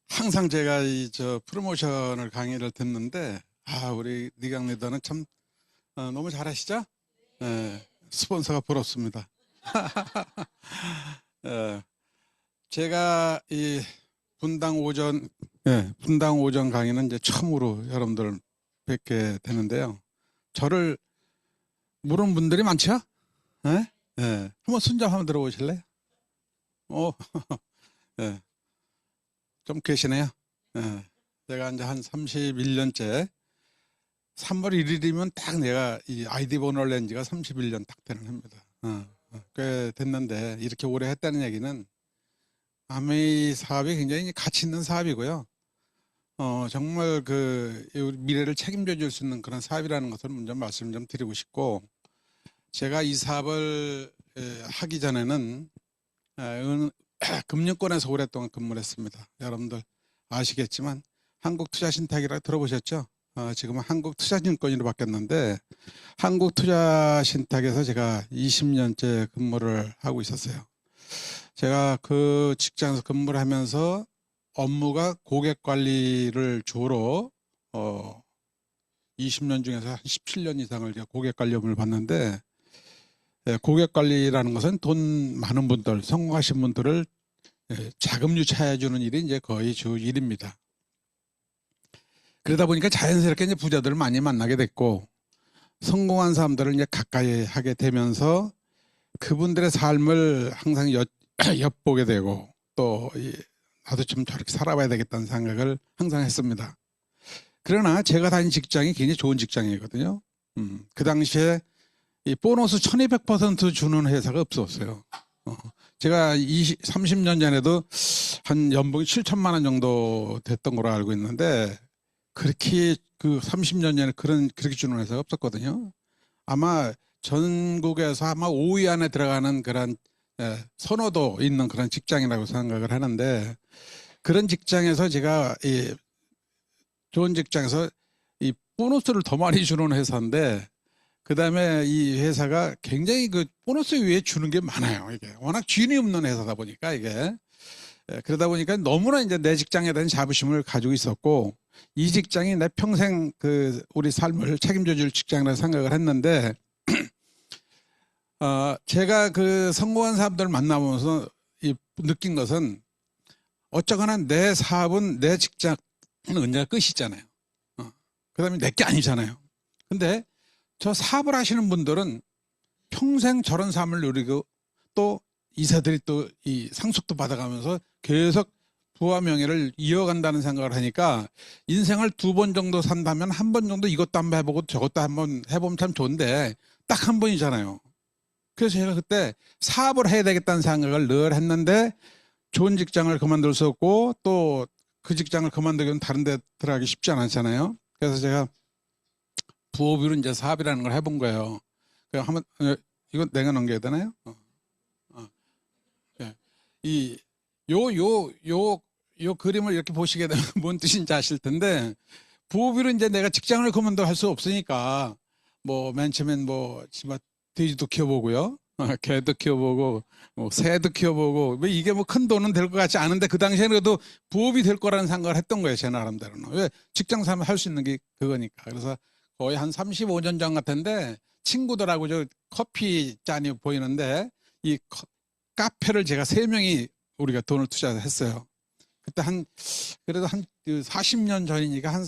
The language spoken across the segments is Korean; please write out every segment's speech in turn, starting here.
항상 제가 프로모션을 강의를 듣는데, 우리 니강 리더는 참, 너무 잘하시죠? 예, 스폰서가 부럽습니다. 예, 제가 이 분당 오전 강의는 이제 처음으로 여러분들 뵙게 되는데요. 저를 모르는 분들이 많죠? 예? 예, 한번 순정 한번 들어보실래요? 오, 예, 좀 계시네요. 예, 제가 이제 한 31년째 3월 1일이면 딱 내가 이 아이디 번호를 낸 지가 31년 딱 되는 겁니다. 꽤 됐는데 이렇게 오래 했다는 얘기는 아메이 사업이 굉장히 가치 있는 사업이고요. 정말 우리 미래를 책임져 줄 수 있는 그런 사업이라는 것을 먼저 말씀 좀 드리고 싶고, 제가 이 사업을 하기 전에는 금융권에서 오랫동안 근무를 했습니다. 여러분들 아시겠지만 한국투자신탁이라고 들어보셨죠? 지금은 한국투자증권으로 바뀌었는데, 한국투자신탁에서 제가 20년째 근무를 하고 있었어요. 제가 그 직장에서 근무를 하면서 업무가 고객 관리를 주로 20년 중에서 한 17년 이상을 제가 고객 관리 업무를 봤는데, 고객 관리라는 것은 돈 많은 분들, 성공하신 분들을 자금 유치해 주는 일이 이제 거의 주 일입니다. 그러다 보니까 자연스럽게 이제 부자들을 많이 만나게 됐고, 성공한 사람들을 이제 가까이 하게 되면서 그분들의 삶을 항상 엿보게 되고, 또 나도 좀 저렇게 살아봐야 되겠다는 생각을 항상 했습니다. 그러나 제가 다닌 직장이 굉장히 좋은 직장이거든요. 그 당시에 이 보너스 1200% 주는 회사가 없었어요. 제가 30년 전에도 한 연봉이 7천만 원 정도 됐던 걸로 알고 있는데, 그렇게 그 30년 전에 그렇게 주는 회사가 없었거든요. 아마 전국에서 아마 5위 안에 들어가는 그런 선호도 있는 그런 직장이라고 생각을 하는데, 그런 직장에서 제가 좋은 직장에서 이 보너스를 더 많이 주는 회사인데, 그 다음에 이 회사가 굉장히 그 보너스 위에 주는 게 많아요. 이게 워낙 쥐인이 없는 회사다 보니까 이게. 그러다 보니까 너무나 이제 내 직장에 대한 자부심을 가지고 있었고, 이 직장이 내 평생 우리 삶을 책임져 줄 직장이라고 생각을 했는데, 제가 그 성공한 사람들을 만나보면서 느낀 것은, 어쩌거나 내 사업은, 내 직장은 언제나 끝이잖아요. 그 다음에 내 게 아니잖아요. 근데 저 사업을 하시는 분들은 평생 저런 삶을 누리고, 또 이사들이 또 이 상속도 받아가면서 계속 부와 명예를 이어간다는 생각을 하니까, 인생을 2번 정도 산다면 1번 정도 이것도 한번 해보고 저것도 한번 해보면 참 좋은데, 딱 1번이잖아요. 그래서 제가 그때 사업을 해야 되겠다는 생각을 늘 했는데, 좋은 직장을 그만둘 수 없고, 또 그 직장을 그만두기는 다른 데 들어가기 쉽지 않았잖아요. 그래서 제가 부업으로 이제 사업이라는 걸 해본 거예요. 그래서 한번, 이거 내가 넘겨야 되나요? 예. 요 그림을 이렇게 보시게 되면 뭔 뜻인지 아실 텐데, 부업으로 이제 내가 직장을 그만둬 할 수 없으니까, 맨 처음엔 돼지도 키워보고요. 개도 키워보고, 새도 키워보고, 이게 큰 돈은 될 것 같지 않은데, 그 당시에는 그래도 부업이 될 거라는 생각을 했던 거예요, 제 나름대로는. 왜? 직장 생활 할 수 있는 게 그거니까. 그래서 거의 한 35년 전 같은데, 친구들하고 저 커피 잔이 보이는데, 이 카페를 제가 3명이 우리가 돈을 투자했어요. 그때 그래도 한 40년 전이니까 한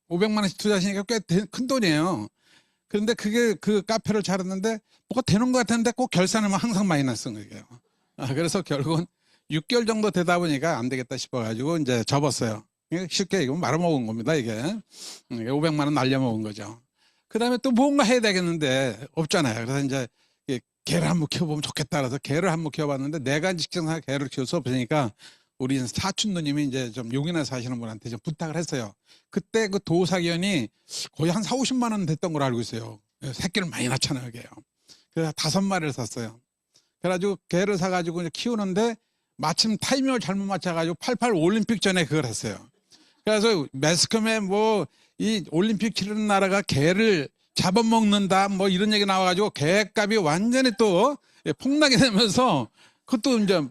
500만 원씩 투자하시니까 꽤 큰 돈이에요. 그런데 그 카페를 차렸는데 뭐가 되는 것 같았는데 꼭 결산하면 항상 마이너스인 거예요. 그래서 결국은 6개월 정도 되다 보니까 안 되겠다 싶어가지고 이제 접었어요. 쉽게 얘기하면 말아먹은 겁니다, 이게. 500만 원 날려먹은 거죠. 그 다음에 또 뭔가 해야 되겠는데 없잖아요. 그래서 이제 개를 한번 키워보면 좋겠다. 그래서 개를 한번 키워봤는데, 내가 직장상 개를 키울 수 없으니까 우리 사촌 누님이 이제 좀 용인에 사시는 분한테 좀 부탁을 했어요. 그때 그 도사견이 거의 한 4, 50만 원 됐던 걸 알고 있어요. 새끼를 많이 낳잖아요, 개요. 그래서 5마리를 샀어요. 그래가지고 개를 사가지고 이제 키우는데, 마침 타이밍을 잘못 맞춰가지고 88 올림픽 전에 그걸 했어요. 그래서 매스컴에 이 올림픽 치르는 나라가 개를 잡아먹는다 이런 얘기 나와가지고 개값이 완전히 또 폭락이 되면서 그것도 이제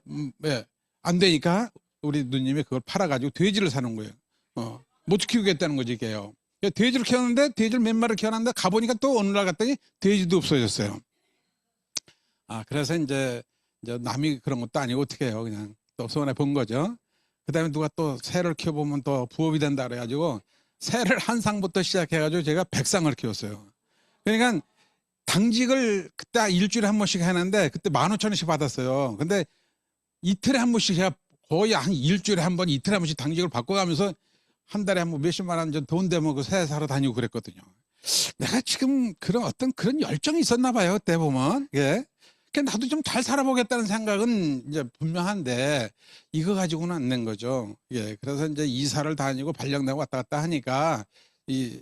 예, 안 되니까 우리 누님이 그걸 팔아가지고 돼지를 사는 거예요. 못 키우겠다는 거지 이게요. 돼지를 키웠는데 돼지를 몇 마리 키워놨는데 가보니까 또 어느 날 갔더니 돼지도 없어졌어요. 그래서 이제 남이 그런 것도 아니고 어떻게 해요. 그냥 또 손해 본 거죠. 그 다음에 누가 또 새를 키워보면 또 부업이 된다 그래가지고 새를 한 상부터 시작해가지고 제가 100상을 키웠어요. 그러니까 당직을 그때 일주일에 한 번씩 하는데 그때 15,000원씩 받았어요. 근데 이틀에 한 번씩 제가 거의 한 일주일에 한 번, 이틀에 한 번씩 당직을 바꿔가면서 한 달에 한 번 몇십만 원 돈 되면 그 새 사러 다니고 그랬거든요. 내가 지금 그런 열정이 있었나 봐요. 그때 보면. 예. 나도 좀 잘 살아보겠다는 생각은 이제 분명한데 이거 가지고는 안 된 거죠. 예. 그래서 이제 이사를 다니고 발령내고 왔다 갔다 하니까 이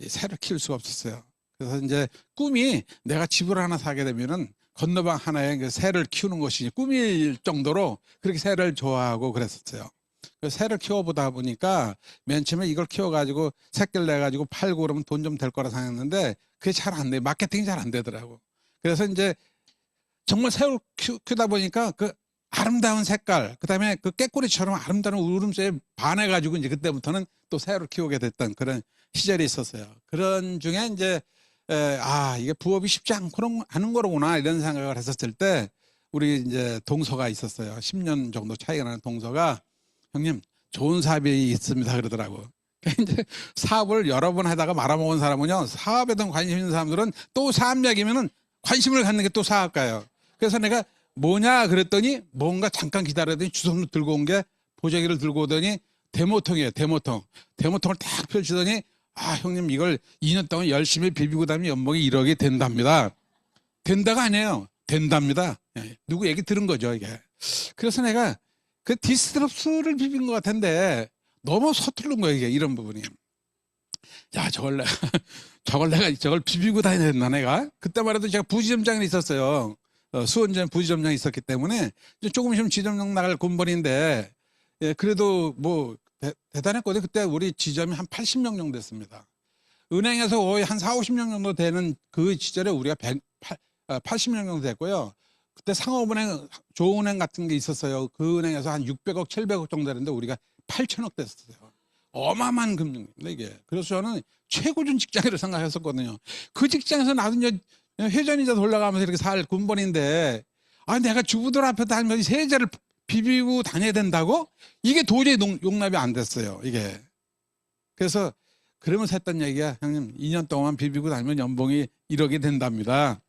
새를 키울 수가 없었어요. 그래서 이제 꿈이 내가 집을 하나 사게 되면은 건너방 하나에 그 새를 키우는 것이 꿈일 정도로 그렇게 새를 좋아하고 그랬었어요. 새를 키워보다 보니까 맨 처음에 이걸 키워가지고 새끼를 내가지고 팔고 그러면 돈 좀 될 거라 생각했는데 그게 잘 안 돼요. 마케팅이 잘 안 되더라고. 그래서 이제 정말 새를 키우다 보니까 그 아름다운 색깔, 그 다음에 그 깨꼬리처럼 아름다운 울음소에 반해가지고 이제 그때부터는 또 새를 키우게 됐던 그런 시절이 있었어요. 그런 중에 이제 이게 부업이 쉽지 않고 하는 거로구나 이런 생각을 했었을 때 우리 이제 동서가 있었어요. 10년 정도 차이가 나는 동서가 형님 좋은 사업이 있습니다 그러더라고. 이제 사업을 여러 번 하다가 말아먹은 사람은요 사업에 대한 관심 있는 사람들은 또 사업 얘기면은 관심을 갖는 게 또 사업가예요. 그래서 내가 뭐냐 그랬더니 뭔가 잠깐 기다렸더니 주섬 들고 온 게 보자기를 들고 오더니 데모통이에요. 데모통을 딱 펼치더니 형님 이걸 2년 동안 열심히 비비고 다니면 연봉이 1억이 된답니다. 된다가 아니에요. 된답니다. 누구 얘기 들은 거죠 이게. 그래서 내가 그 디스트럽스를 비빈 것 같은데 너무 서투른 거예요 이게 이런 부분이. 저걸 비비고 다녀야 된다 내가. 그때만 해도 제가 부지점장이 있었어요. 수원전 부지점장이 있었기 때문에 조금 있으면 지점장 나갈 군번인데 그래도 뭐 대단했거든요. 그때 우리 지점이 한 80명 정도 됐습니다. 은행에서 거의 한 4, 50명 정도 되는 그 시절에 우리가 80명 정도 됐고요. 그때 상업은행, 조은행 같은 게 있었어요. 그 은행에서 한 600억, 700억 정도 되는데 우리가 8천억 됐었어요. 어마어마한 금융입니다, 이게. 그래서 저는 최고준 직장이라고 생각했었거든요. 그 직장에서 나도 이제 회전이자 올라가면서 이렇게 살 군번인데, 내가 주부들 앞에 다니면서 세제를 비비고 다녀야 된다고? 이게 도저히 용납이 안 됐어요, 이게. 그래서 그러면서 했던 얘기가, 형님, 2년 동안 비비고 다니면 연봉이 1억이 된답니다.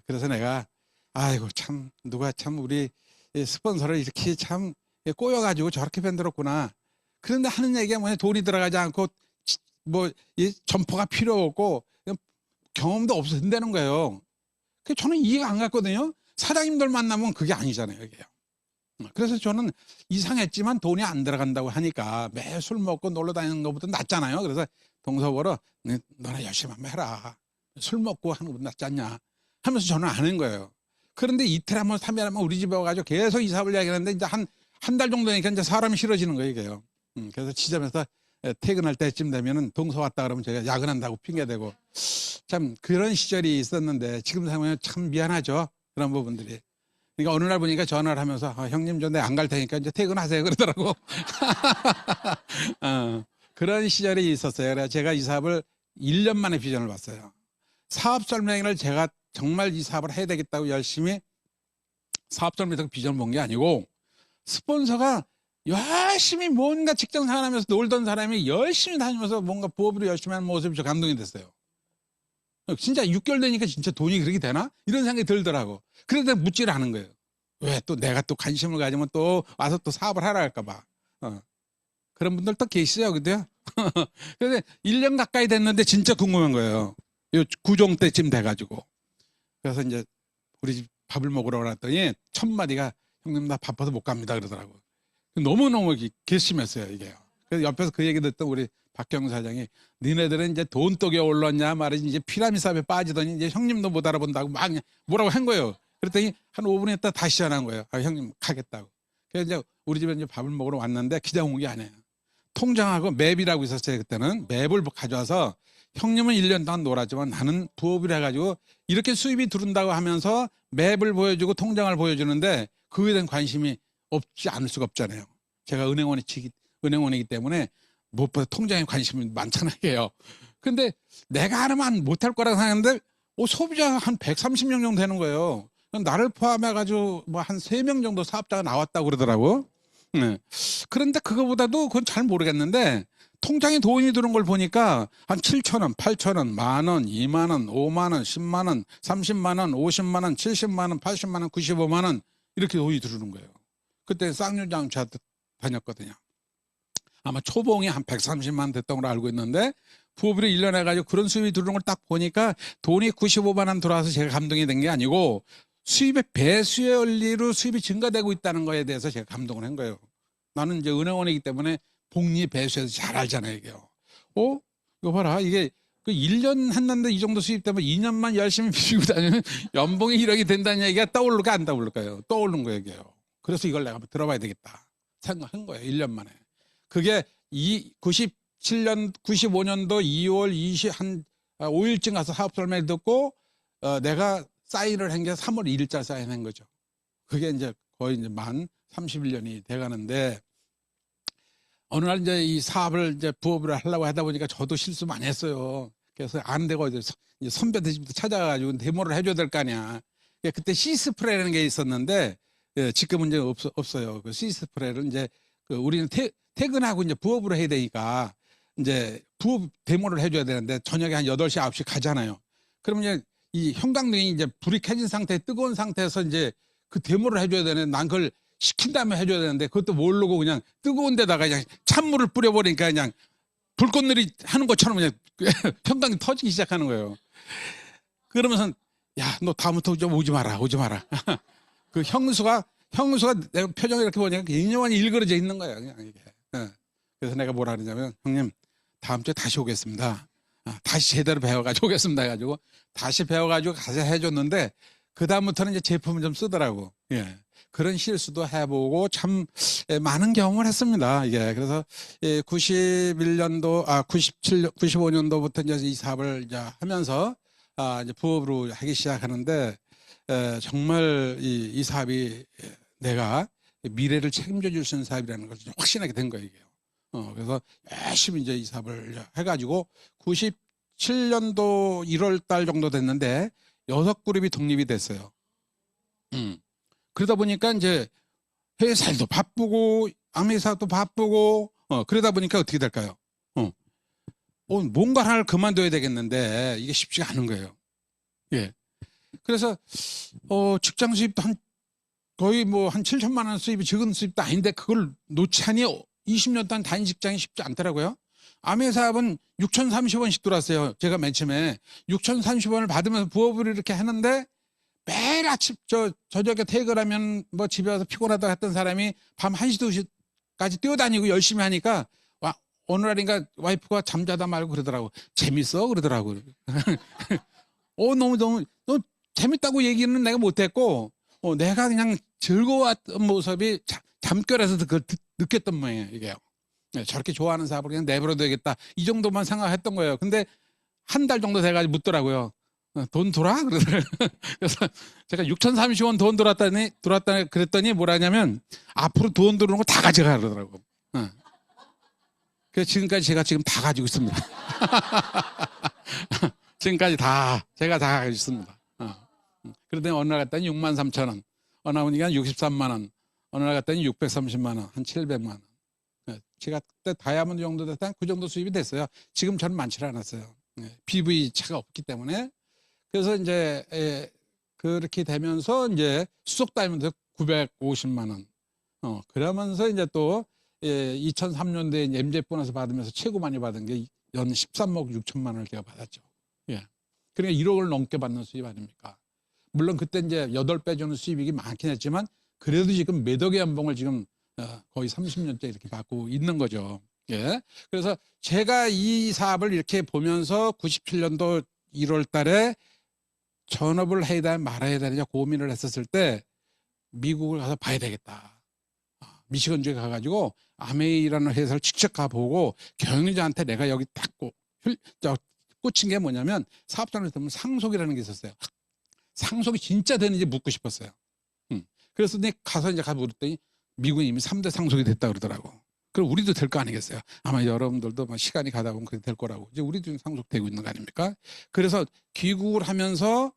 그래서 내가, 누가 참 우리 스폰서를 이렇게 참 꼬여가지고 저렇게 만들었구나. 그런데 하는 얘기가 뭐냐, 돈이 들어가지 않고, 이 점포가 필요 없고, 경험도 없어도 된다는 거예요. 저는 이해가 안 갔거든요. 사장님들 만나면 그게 아니잖아요, 이게요. 그래서 저는 이상했지만 돈이 안 들어간다고 하니까 매 술 먹고 놀러 다니는 것보다 낫잖아요. 그래서 동서보러 너나 열심히 한번 해라. 술 먹고 하는 것보다 낫지 않냐 하면서 저는 아는 거예요. 그런데 이틀 한번 3일 한번 우리 집에 와가지고 계속 이 사업을 이야기하는데 이제 한 달 정도 되니까 이제 사람이 싫어지는 거예요, 이게요. 그래서 지점에서 퇴근할 때쯤 되면은 동서 왔다 그러면 제가 야근한다고 핑계대고 참 그런 시절이 있었는데 지금 생각하면 참 미안하죠. 그런 부분들이. 그러니까 어느 날 보니까 전화를 하면서 형님 저 내 안 갈 테니까 이제 퇴근하세요 그러더라고. 그런 시절이 있었어요. 그래서 제가 이 사업을 1년 만에 비전을 봤어요. 사업 설명회를 제가 정말 이 사업을 해야 되겠다고 열심히 사업 설명회 비전을 본 게 아니고 스폰서가 열심히 뭔가 직장 생활하면서 놀던 사람이 열심히 다니면서 뭔가 부업으로 열심히 하는 모습이 저 감동이 됐어요. 진짜 6개월 되니까 진짜 돈이 그렇게 되나? 이런 생각이 들더라고. 그래서 묻지를 않은 거예요. 왜 또 내가 또 관심을 가지면 또 와서 또 사업을 하라 할까봐. 그런 분들 또 계시죠, 그때요? 그래서 1년 가까이 됐는데 진짜 궁금한 거예요. 요 구종 때쯤 돼가지고. 그래서 이제 우리 집 밥을 먹으러 갔더니 첫 마디가 형님 나 바빠서 못 갑니다 그러더라고. 너무너무 괘씸했어요, 이게요. 그래서 옆에서 그 얘기 듣던 우리 박경 사장이 니네들은 이제 돈독에 올랐냐 말이지 이제 피라미드 사업에 빠지더니 이제 형님도 못 알아본다고 막 뭐라고 한 거예요. 그랬더니 한 5분 있다 다시 전화한 거예요. 형님 가겠다고. 그래서 이제 우리 집에 이제 밥을 먹으러 왔는데 기장 온 게 아니에요. 통장하고 맵이라고 있었어요. 그때는 맵을 가져와서 형님은 1년 동안 놀았지만 나는 부업을 해가지고 이렇게 수입이 들어온다고 하면서 맵을 보여주고 통장을 보여주는데 그거에 대한 관심이 없지 않을 수가 없잖아요. 제가 은행원이기 때문에 무엇보다 통장에 관심이 많잖아요. 근데 내가 하나만 못할 거라고 생각했는데 소비자가 한 130명 정도 되는 거예요. 나를 포함해가지고 뭐 한 3명 정도 사업자가 나왔다고 그러더라고. 네. 그런데 그거보다도 그건 잘 모르겠는데 통장에 돈이 들어온 걸 보니까 한 7천 원, 8천 원, 만 원, 2만 원, 5만 원, 10만 원, 30만 원, 50만 원, 70만 원, 80만 원, 95만 원 이렇게 돈이 들어오는 거예요. 그때 쌍용장 다녔거든요. 아마 초봉이 한 130만 원 됐던 걸로 알고 있는데 부업으로 1년 해가지고 그런 수입이 들어오는 걸 딱 보니까 돈이 95만 원 들어와서 제가 감동이 된 게 아니고 수입의 배수의 원리로 수입이 증가되고 있다는 거에 대해서 제가 감동을 한 거예요. 나는 이제 은행원이기 때문에 복리 배수에서 잘 알잖아요, 이게요. 이거 봐라. 이게 그 1년 했는데 이 정도 수입되면 2년만 열심히 비비고 다니면 연봉이 1억이 된다는 얘기가 떠오를까 안 떠오를까요? 떠오른 거예요, 이게요. 그래서 이걸 내가 들어봐야 되겠다 생각한 거예요, 1년 만에. 그게 97년, 95년도 2월 5일쯤 가서 사업 설명을 듣고 내가 사인을 한 게 3월 1일자 사인한 거죠. 그게 이제 거의 이제 만 31년이 돼가는데 어느 날 이제 이 사업을 이제 부업을 하려고 하다 보니까 저도 실수 많이 했어요. 그래서 아는 데가 이제 선배들 집도 찾아가지고 데모를 해줘야 될 거 아니야. 그때 시스프레라는 게 있었는데 지금은 이제 없어요. 그 시스프레를 이제 우리는 퇴근하고 이제 부업으로 해야 되니까 이제 부업 데모를 해줘야 되는데 저녁에 한 8시, 9시 가잖아요. 그러면 이제 이 형광등이 이제 불이 켜진 상태, 뜨거운 상태에서 이제 그 데모를 해줘야 되는데 난 그걸 식힌 다음에 해줘야 되는데 그것도 모르고 그냥 뜨거운 데다가 그냥 찬물을 뿌려버리니까 그냥 불꽃놀이 하는 것처럼 그냥 형광이 터지기 시작하는 거예요. 그러면서 야, 너 다음부터 좀 오지 마라. 그 형수가 내가 표정을 이렇게 보니까 인형이 일그러져 있는 거예요. 그냥 이게. 그래서 내가 뭐라 그러냐면 형님 다음 주에 다시 오겠습니다. 다시 제대로 배워가지고 오겠습니다 해가지고 다시 배워가지고 가서 해줬는데 그 다음부터는 이제 제품을 좀 쓰더라고. 예. 그런 실수도 해보고 참 많은 경험을 했습니다. 이게 그래서 95년도부터 이제 이 사업을 이제 하면서 이제 부업으로 하기 시작하는데 정말 이 사업이 내가 미래를 책임져 줄 수 있는 사업이라는 걸 확신하게 된 거예요. 그래서 열심히 이제 이 사업을 해가지고 97년도 1월 달 정도 됐는데 6그룹이 독립이 됐어요. 그러다 보니까 이제 회사도 바쁘고 암회사도 바쁘고 그러다 보니까 어떻게 될까요? 뭔가 하나를 그만둬야 되겠는데 이게 쉽지가 않은 거예요. 예. 그래서 직장 수입도 거의 뭐 한 7천만 원 수입이 적은 수입도 아닌데 그걸 놓자니 20년 동안 다닌 직장이 쉽지 않더라고요. 암회사업은 6,030원씩 들어왔어요. 제가 맨 처음에 6,030원을 받으면서 부업을 이렇게 하는데 매일 아침 저녁에 퇴근하면 뭐 집에 와서 피곤하다고 했던 사람이 밤 1시, 2시까지 뛰어다니고 열심히 하니까 어느 날인가 와이프가 잠자다 말고 그러더라고. 재밌어? 그러더라고. 너무 재밌다고 얘기는 내가 못했고 내가 그냥 즐거웠던 모습이 잠결에서 그걸 느꼈던 모양이에요. 이게요. 저렇게 좋아하는 사업을 그냥 내버려둬 되겠다. 이 정도만 생각했던 거예요. 근데 한 달 정도 돼가지고 묻더라고요. 돈 돌아? 그러더라고요. 그래서 제가 6,030원 돈 들어왔다 그랬더니 뭐라냐면 앞으로 돈 들어오는 거 다 가져가 그러더라고요. 그래서 지금까지 제가 지금 다 가지고 있습니다. 지금까지 제가 다 가지고 있습니다. 그러더니 어느 날 갔더니 63,000원, 어느 날 보니까 63만 원, 어느 날 갔더니 630만 원, 한 700만 원. 제가 그때 다이아몬드 정도 됐다 그 정도 수입이 됐어요. 지금 저는 많지 않았어요. PV 차가 없기 때문에. 그래서 이제 그렇게 되면서 이제 수석 다이아몬드 950만 원. 그러면서 이제 또 2003년도에 MZ 보너스 받으면서 최고 많이 받은 게 연 13억 6천만 원을 제가 받았죠. 예. 그러니까 1억을 넘게 받는 수입 아닙니까? 물론 그때 이제 8배 주는 수입이 많긴 했지만 그래도 지금 매덕의 연봉을 지금 거의 30년째 이렇게 받고 있는 거죠. 예. 그래서 제가 이 사업을 이렇게 보면서 97년도 1월 달에 전업을 해야 되냐 말아야 되느냐 고민을 했었을 때 미국을 가서 봐야 되겠다. 미시건주에 가가지고 아메이라는 회사를 직접 가보고 경영자한테 내가 여기 딱 꽂힌 게 뭐냐면 사업장에서 보면 상속이라는 게 있었어요. 상속이 진짜 되는지 묻고 싶었어요. 그래서 내 가서 이제 물었더니 미국은 이미 3대 상속이 됐다 그러더라고. 그럼 우리도 될 거 아니겠어요? 아마 여러분들도 시간이 가다 보면 그렇게 될 거라고. 이제 우리도 상속되고 있는 거 아닙니까? 그래서 귀국을 하면서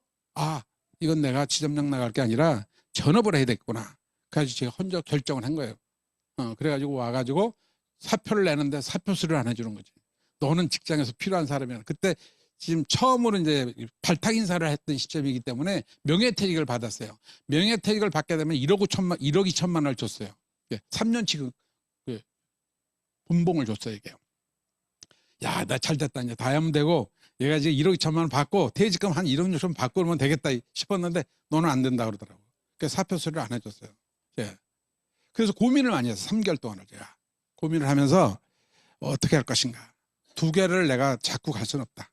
이건 내가 지점장 나갈 게 아니라 전업을 해야 되겠구나. 그래가지고 제가 혼자 결정을 한 거예요. 그래가지고 와가지고 사표를 내는데 사표수를 안 해주는 거지. 너는 직장에서 필요한 사람이야. 그때 지금 처음으로 이제 발탁 인사를 했던 시점이기 때문에 명예퇴직을 받았어요. 명예퇴직을 받게 되면 1억 2천만 원을 줬어요. 3년치 분봉을 줬어요, 이게. 야, 나 잘 됐다. 이제 다이아몬드 되고 얘가 이제 1억 2천만 원 받고 퇴직금 한 1억 6천 받고 그러면 되겠다 싶었는데 너는 안 된다 그러더라고. 그래서 사표수를 안 해줬어요. 그래서 고민을 많이 했어요. 3개월 동안을 제가. 고민을 하면서 어떻게 할 것인가. 2개를 내가 자꾸 갈 수는 없다.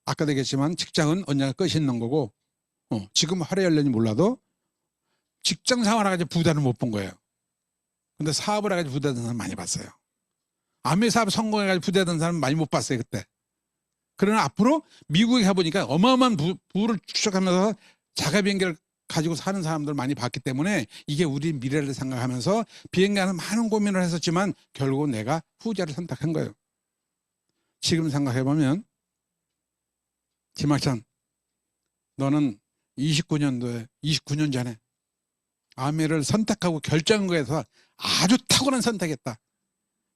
아까도 얘기했지만 직장은 언젠가 끝이 있는 거고 지금 하루에 열렸는지 몰라도 직장 생활해가지고 부자는 못 본 거예요. 근데 사업을 해가지고 부자 된 사람 많이 봤어요. 아메 사업 성공해가지고 부자 된 사람 많이 못 봤어요, 그때. 그러나 앞으로 미국에 가보니까 어마어마한 부를 축적하면서 자가 비행기를 가지고 사는 사람들 많이 봤기 때문에 이게 우리 미래를 생각하면서 비행기하는 많은 고민을 했었지만 결국은 내가 후자를 선택한 거예요. 지금 생각해보면 김학찬, 너는 29년 전에 아메를 선택하고 결정한 거에서 아주 탁월한 선택했다.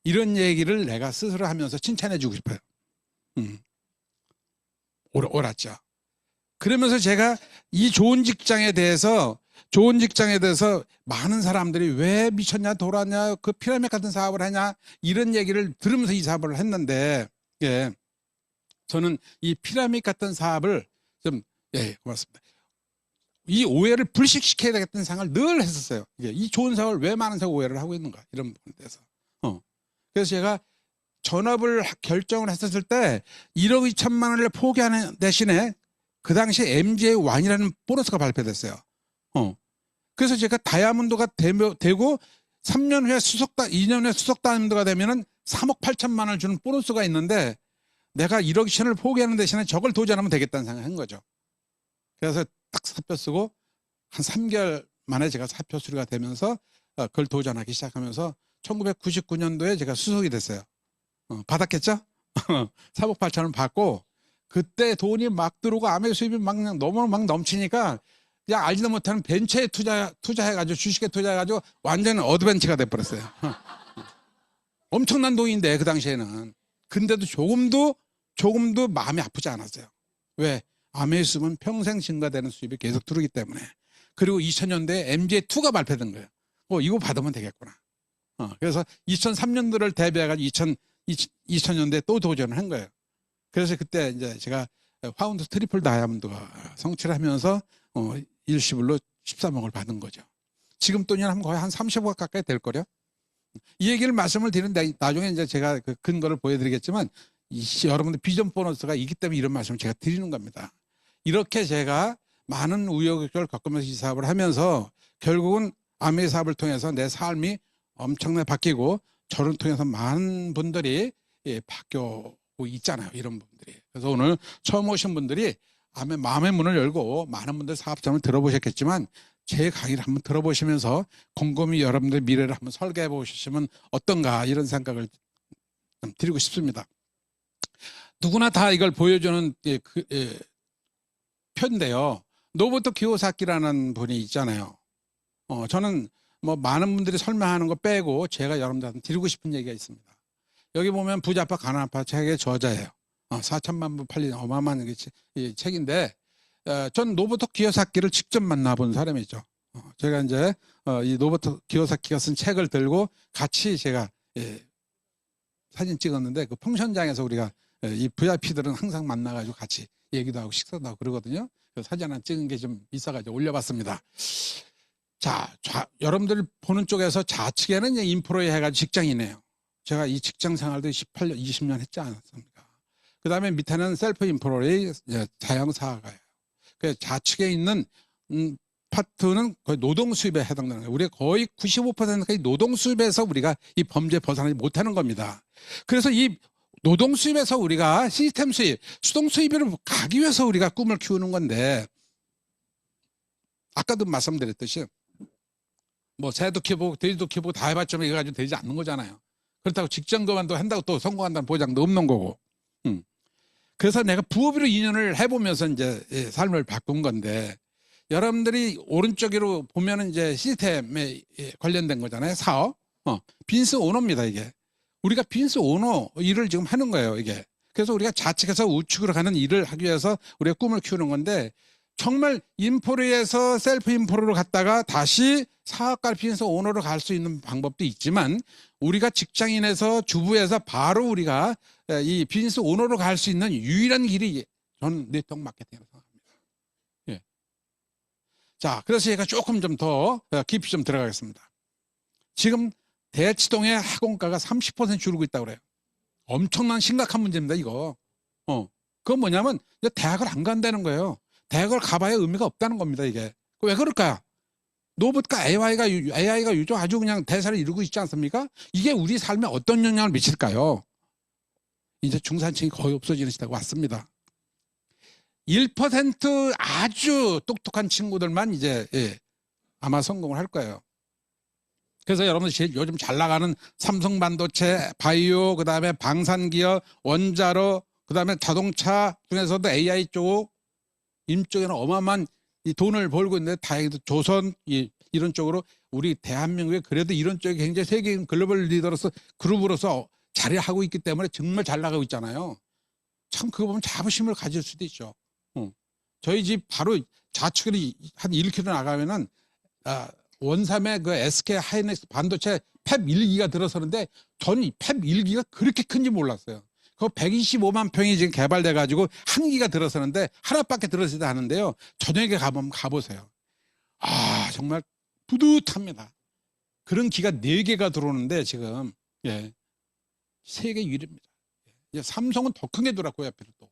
이런 얘기를 내가 스스로 하면서 칭찬해주고 싶어요. 옳았죠. 그러면서 제가 이 좋은 직장에 대해서 많은 사람들이 왜 미쳤냐, 돌았냐, 그 피라미드 같은 사업을 하냐, 이런 얘기를 들으면서 이 사업을 했는데, 저는 이 피라미드 같은 사업을 고맙습니다. 이 오해를 불식시켜야 되겠다는 생각을 늘 했었어요. 이 좋은 사업을 왜 많은 사람이 오해를 하고 있는가, 이런 부분에 대해서. 그래서 제가 전업을 결정을 했었을 때 1억 2천만 원을 포기하는 대신에 그 당시 MJ1이라는 보너스가 발표됐어요. 그래서 제가 다이아몬드가 되고 3년 후에 2년 후에 수석 다이아몬드가 되면은 3억 8천만 원을 주는 보너스가 있는데 내가 1억 2천을 포기하는 대신에 저걸 도전하면 되겠다는 생각을 한 거죠. 그래서 딱 사표 쓰고 한 3개월 만에 제가 사표 수리가 되면서 그걸 도전하기 시작하면서 1999년도에 제가 수석이 됐어요. 받았겠죠? 3억 8천 원 받고 그때 돈이 막 들어오고 아메 수입이 너무 넘치니까 그냥 알지도 못하는 벤처에 투자해가지고 주식에 투자해가지고 완전 어드벤처가 돼버렸어요. 엄청난 돈인데 그 당시에는. 근데도 조금도 마음이 아프지 않았어요. 왜? 아메 수입은 평생 증가되는 수입이 계속 들어오기 때문에. 그리고 2000년대에 MJ2가 발표된 거예요. 이거 받으면 되겠구나. 그래서 2003년도를 대비해가지고 2000년대에 또 도전을 한 거예요. 그래서 그때 이제 제가 파운드 트리플 다이아몬드가 성취를 하면서 일시불로 13억을 받은 거죠. 지금 돈이 하면 거의 한 30억 가까이 될 거요. 이 얘기를 말씀을 드리는데 나중에 이제 제가 그 근거를 보여드리겠지만 여러분들 비전 보너스가 있기 때문에 이런 말씀을 제가 드리는 겁니다. 이렇게 제가 많은 우여곡절을 겪으면서 이 사업을 하면서 결국은 아메 사업을 통해서 내 삶이 엄청나게 바뀌고 저를 통해서 많은 분들이 바뀌고 있잖아요. 이런 분들이. 그래서 오늘 처음 오신 분들이 마음의 문을 열고 많은 분들 사업장을 들어보셨겠지만 제 강의를 한번 들어보시면서 곰곰이 여러분들의 미래를 한번 설계해 보시면 어떤가 이런 생각을 좀 드리고 싶습니다. 누구나 다 이걸 보여주는 표인데요. 노부토 키요사키라는 분이 있잖아요. 저는 많은 분들이 설명하는 거 빼고 제가 여러분들한테 드리고 싶은 얘기가 있습니다. 여기 보면 부자파 가난아파 책의 저자예요. 4천만 부 팔린 어마어마한 책인데 전 노부토 키요사키를 직접 만나본 사람이죠. 제가 이제 이 노부토 키요사키가 쓴 책을 들고 같이 제가 사진 찍었는데 그 펑션장에서 우리가 이 VIP들은 항상 만나가지고 같이 얘기도 하고 식사도 하고 그러거든요. 그래서 사진 하나 찍은 게 좀 있어가지고 올려봤습니다. 자, 여러분들 보는 쪽에서 좌측에는 이제 인프로에 해가지고 직장이네요. 제가 이 직장 생활도 18년, 20년 했지 않았습니까? 그 다음에 밑에는 셀프 인프로의 자영사가예요. 그 좌측에 있는 파트는 거의 노동 수입에 해당되는 거예요. 우리가 거의 95%까지 노동 수입에서 우리가 이 범죄 벗어나지 못하는 겁니다. 그래서 이 노동 수입에서 우리가 시스템 수입, 수동 수입으로 가기 위해서 우리가 꿈을 키우는 건데, 아까도 말씀드렸듯이 뭐 새도 키워보고 돼지도 키워보고 다 해봤지만 이거 가지고 되지 않는 거잖아요. 그렇다고 직장 그만도 한다고 또 성공한다는 보장도 없는 거고. 그래서 내가 부업으로 2년을 해보면서 이제 삶을 바꾼 건데, 여러분들이 오른쪽으로 보면은 이제 시스템에 관련된 거잖아요. 사업. 빈스 오너입니다, 이게. 우리가 빈스 오너 일을 지금 하는 거예요, 이게. 그래서 우리가 좌측에서 우측으로 가는 일을 하기 위해서 우리가 꿈을 키우는 건데, 정말 인포리에서 셀프 인포리로 갔다가 다시 사업가 빈스 오너로 갈 수 있는 방법도 있지만, 우리가 직장인에서 주부에서 바로 우리가 이 빈스 오너로 갈 수 있는 유일한 길이 저는 네트워크 마케팅이라고 생각합니다. 예. 자, 그래서 제가 조금 좀 더 깊이 좀 들어가겠습니다. 지금 대치동의 학원가가 30% 줄고 있다고 그래요. 엄청난 심각한 문제입니다, 이거. 그건 뭐냐면 대학을 안 간다는 거예요. 대학을 가봐야 의미가 없다는 겁니다, 이게. 왜 그럴까요? 로봇과 AI가 요즘 아주 그냥 대세를 이루고 있지 않습니까? 이게 우리 삶에 어떤 영향을 미칠까요? 이제 중산층이 거의 없어지는 시대가 왔습니다. 1% 아주 똑똑한 친구들만 이제 아마 성공을 할 거예요. 그래서 여러분들 제일 요즘 잘 나가는 삼성 반도체, 바이오, 그 다음에 방산기업, 원자로, 그 다음에 자동차 중에서도 AI 쪽, 쪽에는 어마어마한 이 돈을 벌고 있는데, 다행히도 조선 이런 쪽으로 우리 대한민국에 그래도 이런 쪽에 굉장히 세계인 글로벌 리더로서 그룹으로서 자리를 하고 있기 때문에 정말 잘 나가고 있잖아요. 참 그거 보면 자부심을 가질 수도 있죠. 저희 집 바로 좌측으로 한 1km 나가면은 원삼의 그 SK 하이닉스 반도체 팹 1기가 들어서는데, 저는 이 팹 1기가 그렇게 큰지 몰랐어요. 그거 125만 평이 지금 개발돼 가지고 한 기가 들어서는데 하나밖에 들어서지 않은데요. 저녁에 가보면 가보세요. 정말 뿌듯합니다. 그런 기가 4개가 들어오는데 지금 세계 1위입니다. 삼성은 더 큰 게 들어왔고요, 앞으로 또.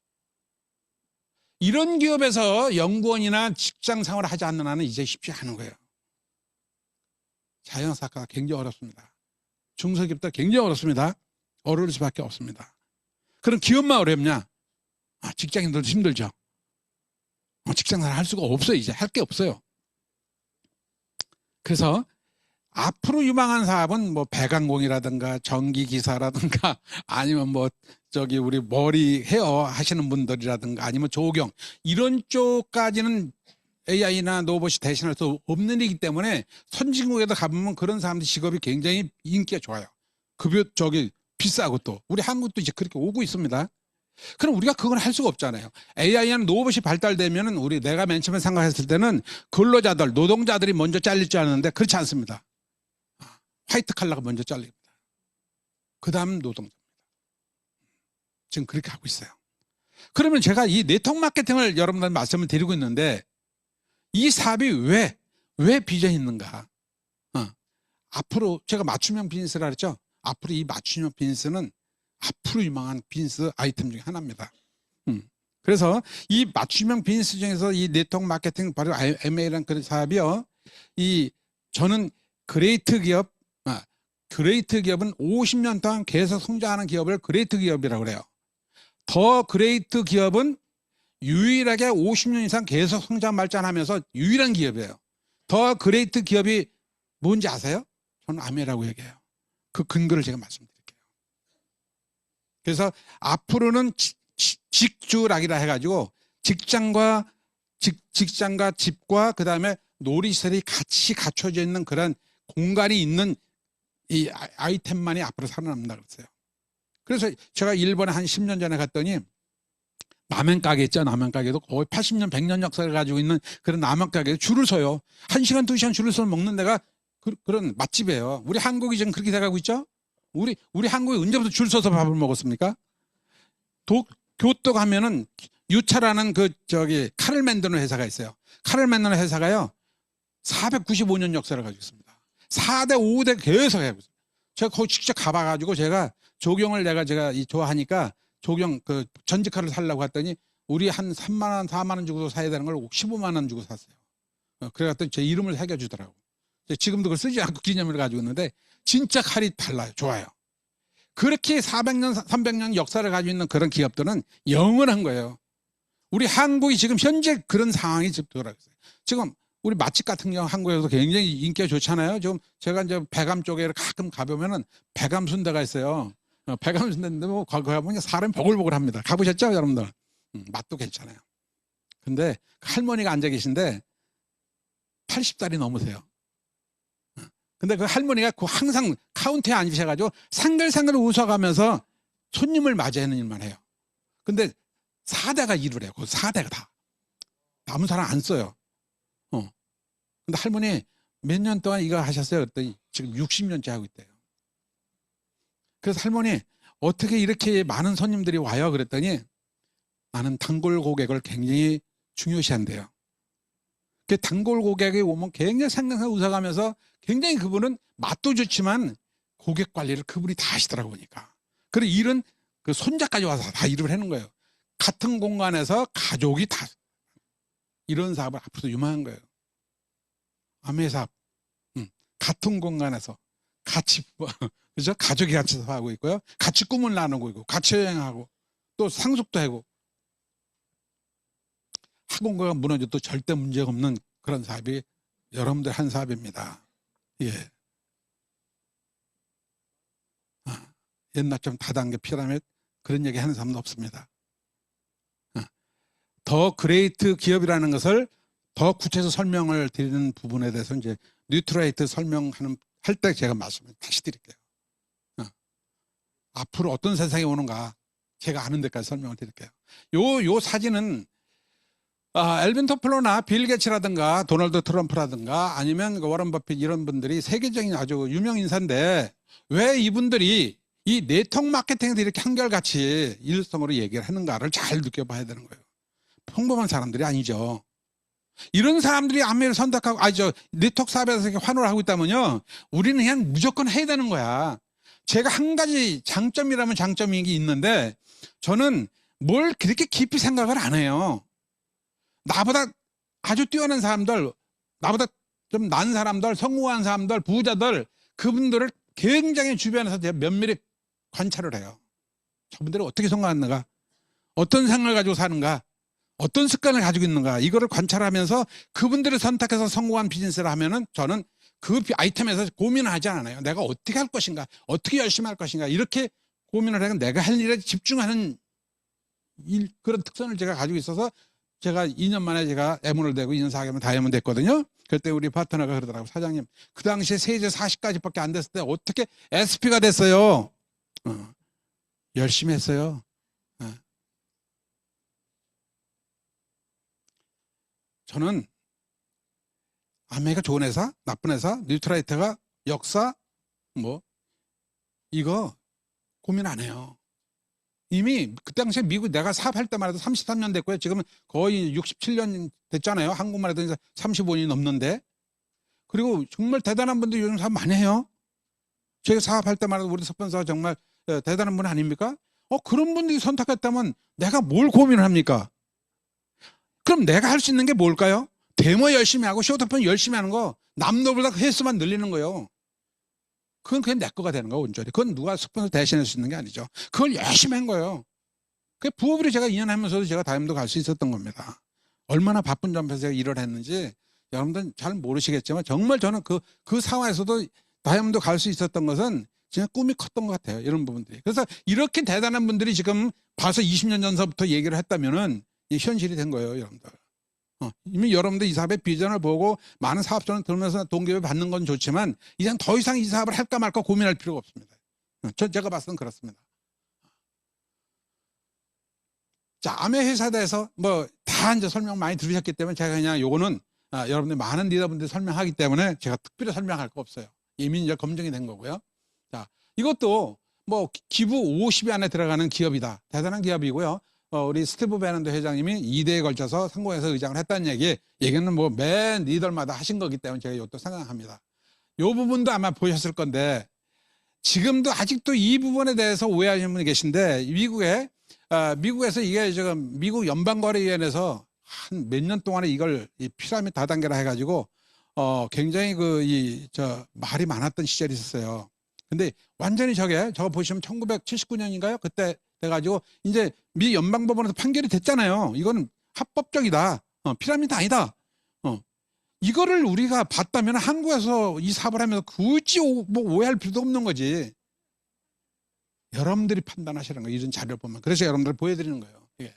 이런 기업에서 연구원이나 직장 생활을 하지 않는 한은 이제 쉽지 않은 거예요. 자영사가 굉장히 어렵습니다. 중소기업도 굉장히 어렵습니다. 어려울 수밖에 없습니다. 그럼 기업만 어렵냐? 직장인들도 힘들죠. 직장생활 할 수가 없어요. 이제 할 게 없어요. 그래서 앞으로 유망한 사업은 뭐 배관공이라든가 전기기사라든가 아니면 뭐 우리 머리 헤어 하시는 분들이라든가 아니면 조경, 이런 쪽까지는 AI나 로봇이 대신할 수 없는 일이기 때문에 선진국에도 가보면 그런 사람들 직업이 굉장히 인기가 좋아요. 급여 비싸고, 또 우리 한국도 이제 그렇게 오고 있습니다. 그럼 우리가 그걸 할 수가 없잖아요. AI는 로봇이 발달되면은 내가 맨 처음에 생각했을 때는 근로자들, 노동자들이 먼저 잘릴 줄 알았는데 그렇지 않습니다. 화이트 칼라가 먼저 잘립니다. 그 다음 노동자입니다. 지금 그렇게 하고 있어요. 그러면 제가 이 네트워크 마케팅을 여러분들한테 말씀을 드리고 있는데, 이 사업이 왜 비전이 있는가? 앞으로 제가 맞춤형 비즈니스라 그랬죠? 앞으로 이 맞춤형 비즈니스는 앞으로 유망한 비즈니스 아이템 중에 하나입니다. 그래서 이 맞춤형 비즈니스 중에서 이 네트워크 마케팅, 바로 MA라는 그런 사업이요. 저는 그레이트 기업은 50년 동안 계속 성장하는 기업을 그레이트 기업이라고 그래요. 더 그레이트 기업은 유일하게 50년 이상 계속 성장 발전하면서 유일한 기업이에요. 더 그레이트 기업이 뭔지 아세요? 저는 아메라고 얘기해요. 그 근거를 제가 말씀드릴게요. 그래서 앞으로는 직주락이라 해가지고 직장과 집과 그 다음에 놀이시설이 같이 갖춰져 있는 그런 공간이 있는 이 아이템만이 앞으로 살아남는다 그랬어요. 그래서 제가 일본에 한 10년 전에 갔더니 라면 가게 있죠. 라면 가게도 거의 80년, 100년 역사를 가지고 있는 그런 라면 가게에 줄을 서요. 1시간, 2시간 줄을 서서 먹는 데가 그런 맛집이에요. 우리 한국이 지금 그렇게 돼가고 있죠. 우리 한국이 언제부터 줄 서서 밥을 먹었습니까? 교토 가면은 유차라는 칼을 만드는 회사가 있어요. 칼을 만드는 회사가요 495년 역사를 가지고 있습니다. 4대 5대 계속 해요. 제가 거기 직접 가봐가지고 제가 제가 좋아하니까 전지칼을 살려고 했더니 우리 한 3만 원, 4만 원 주고 사야 되는 걸 15만 원 주고 샀어요. 그래갔더니 제 이름을 새겨주더라고. 지금도 그걸 쓰지 않고 기념을 가지고 있는데 진짜 칼이 달라요. 좋아요. 그렇게 400년, 300년 역사를 가지고 있는 그런 기업들은 영원한 거예요. 우리 한국이 지금 현재 그런 상황이 지금 돌아가고 있어요. 지금 우리 맛집 같은 경우 한국에서 굉장히 인기가 좋잖아요. 지금 제가 이제 배감 쪽에 가끔 가보면은 배감 순대가 있어요. 배감 순대인데 뭐 거기 가보면 사람이 보글보글 합니다. 가보셨죠, 여러분들? 맛도 괜찮아요. 근데 할머니가 앉아 계신데 80살이 넘으세요. 근데 그 할머니가 그 항상 카운터에 앉으셔가지고 상글상글 웃어가면서 손님을 맞이하는 일만 해요. 근데 4대가 일을 해요. 그 4대가 다. 아무 사람 안 써요. 근데 할머니 몇 년 동안 이거 하셨어요? 그랬더니 지금 60년째 하고 있대요. 그래서 할머니 어떻게 이렇게 많은 손님들이 와요? 그랬더니 나는 단골 고객을 굉장히 중요시한대요. 그 단골 고객이 오면 굉장히 상냥하게 웃어가면서 굉장히 그분은 맛도 좋지만 고객 관리를 그분이 다 하시더라고 보니까. 그리고 일은 그 손자까지 와서 다 일을 하는 거예요. 같은 공간에서 가족이 다 이런 사업을 앞으로도 유망한 거예요. 아메사업 같은 공간에서 같이 그죠? 가족이 같이 하고 있고요. 같이 꿈을 나누고 있고 같이 여행하고 또 상속도 하고 학원가가 무너져도 절대 문제가 없는 그런 사업이 여러분들 한 사업입니다. 예. 옛날처럼 다단계 피라미드 그런 얘기 하는 사람도 없습니다. 더 그레이트 기업이라는 것을 더 구체적으로 설명을 드리는 부분에 대해서 이제 뉴트라이트 설명하는 할 때 제가 말씀을 다시 드릴게요. 앞으로 어떤 세상이 오는가 제가 아는 데까지 설명을 드릴게요. 요 사진은 엘빈 토플러나 빌 게츠라든가 도널드 트럼프라든가 아니면 워런 버핏 이런 분들이 세계적인 아주 유명 인사인데 왜 이분들이 이 네트워크 마케팅에서 이렇게 한결같이 일성으로 얘기를 하는가를 잘 느껴봐야 되는 거예요. 평범한 사람들이 아니죠. 이런 사람들이 아메를 선택하고 네트워크 사업에서 이렇게 환호를 하고 있다면요 우리는 그냥 무조건 해야 되는 거야. 제가 한 가지 장점이라면 장점이 있는데 저는 뭘 그렇게 깊이 생각을 안 해요. 나보다 아주 뛰어난 사람들, 나보다 좀 난 사람들, 성공한 사람들, 부자들 그분들을 굉장히 주변에서 제가 면밀히 관찰을 해요. 저분들이 어떻게 성공하는가, 어떤 생각을 가지고 사는가, 어떤 습관을 가지고 있는가, 이거를 관찰하면서 그분들을 선택해서 성공한 비즈니스를 하면은 저는 그 아이템에서 고민을 하지 않아요. 내가 어떻게 할 것인가, 어떻게 열심히 할 것인가, 이렇게 고민을 하면 내가 할 일에 집중하는 그런 특성을 제가 가지고 있어서 제가 2년 만에 제가 M을 되고 2년 4개월 다이아몬드 됐거든요. 그때 우리 파트너가 그러더라고요. 사장님, 그 당시에 세제 40까지밖에 안 됐을 때 어떻게 SP가 됐어요? 열심히 했어요. 저는 아메가 좋은 회사, 나쁜 회사, 뉴트라이트가 역사, 이거 고민 안 해요. 이미 그 당시에 미국 내가 사업할 때만 해도 33년 됐고요. 지금은 거의 67년 됐잖아요. 한국만 해도 35년이 넘는데. 그리고 정말 대단한 분들이 요즘 사업 많이 해요. 제가 사업할 때만 해도 우리 스폰서가 정말 대단한 분 아닙니까? 그런 분들이 선택했다면 내가 뭘 고민을 합니까? 그럼 내가 할 수 있는 게 뭘까요? 데모 열심히 하고 쇼트폰 열심히 하는 거, 남들보다 횟수만 늘리는 거예요. 그건 그냥 내 거가 되는 거야, 온전히. 그건 누가 스폰서 대신할 수 있는 게 아니죠. 그걸 열심히 한 거예요. 그 부업으로 제가 2년 하면서도 제가 다이아몬드 갈 수 있었던 겁니다. 얼마나 바쁜 점에서 제가 일을 했는지 여러분들은 잘 모르시겠지만 정말 저는 그 상황에서도 다이아몬드 갈 수 있었던 것은 진짜 꿈이 컸던 것 같아요. 이런 부분들이. 그래서 이렇게 대단한 분들이 지금 봐서 20년 전서부터 얘기를 했다면은 현실이 된 거예요, 여러분들. 이미 여러분들 이 사업의 비전을 보고 많은 사업자를 들으면서 동기부여 받는 건 좋지만 이제 더 이상 이 사업을 할까 말까 고민할 필요가 없습니다. 제가 봤을 땐 그렇습니다. 자, 아메 회사에 대해서 다 이제 설명 많이 들으셨기 때문에 제가 그냥 요거는 여러분들 많은 리더분들이 설명하기 때문에 제가 특별히 설명할 거 없어요. 이미 이제 검증이 된 거고요. 자, 이것도 기부 50위 안에 들어가는 기업이다. 대단한 기업이고요. 우리 스티브 베넌드 회장님이 2대에 걸쳐서 성공해서 의장을 했다는 얘기는 맨 리더마다 하신 거기 때문에 제가 이것도 생각합니다. 이 부분도 아마 보셨을 건데 지금도 아직도 이 부분에 대해서 오해하시는 분이 계신데 미국에서 이게 지금 미국 연방거래위원회에서 한 몇 년 동안에 이걸 피라미드 다단계라 해가지고 굉장히 말이 많았던 시절이 있었어요. 근데 완전히 저거 보시면 1979년인가요? 그때 돼가지고 이제 미 연방법원에서 판결이 됐잖아요. 이거는 합법적이다. 피라미드 아니다. 이거를 우리가 봤다면 한국에서 이 사업을 하면서 굳이 뭐 오해할 필요도 없는 거지. 여러분들이 판단하시는 거예요. 이런 자료를 보면. 그래서 여러분들 보여드리는 거예요. 예.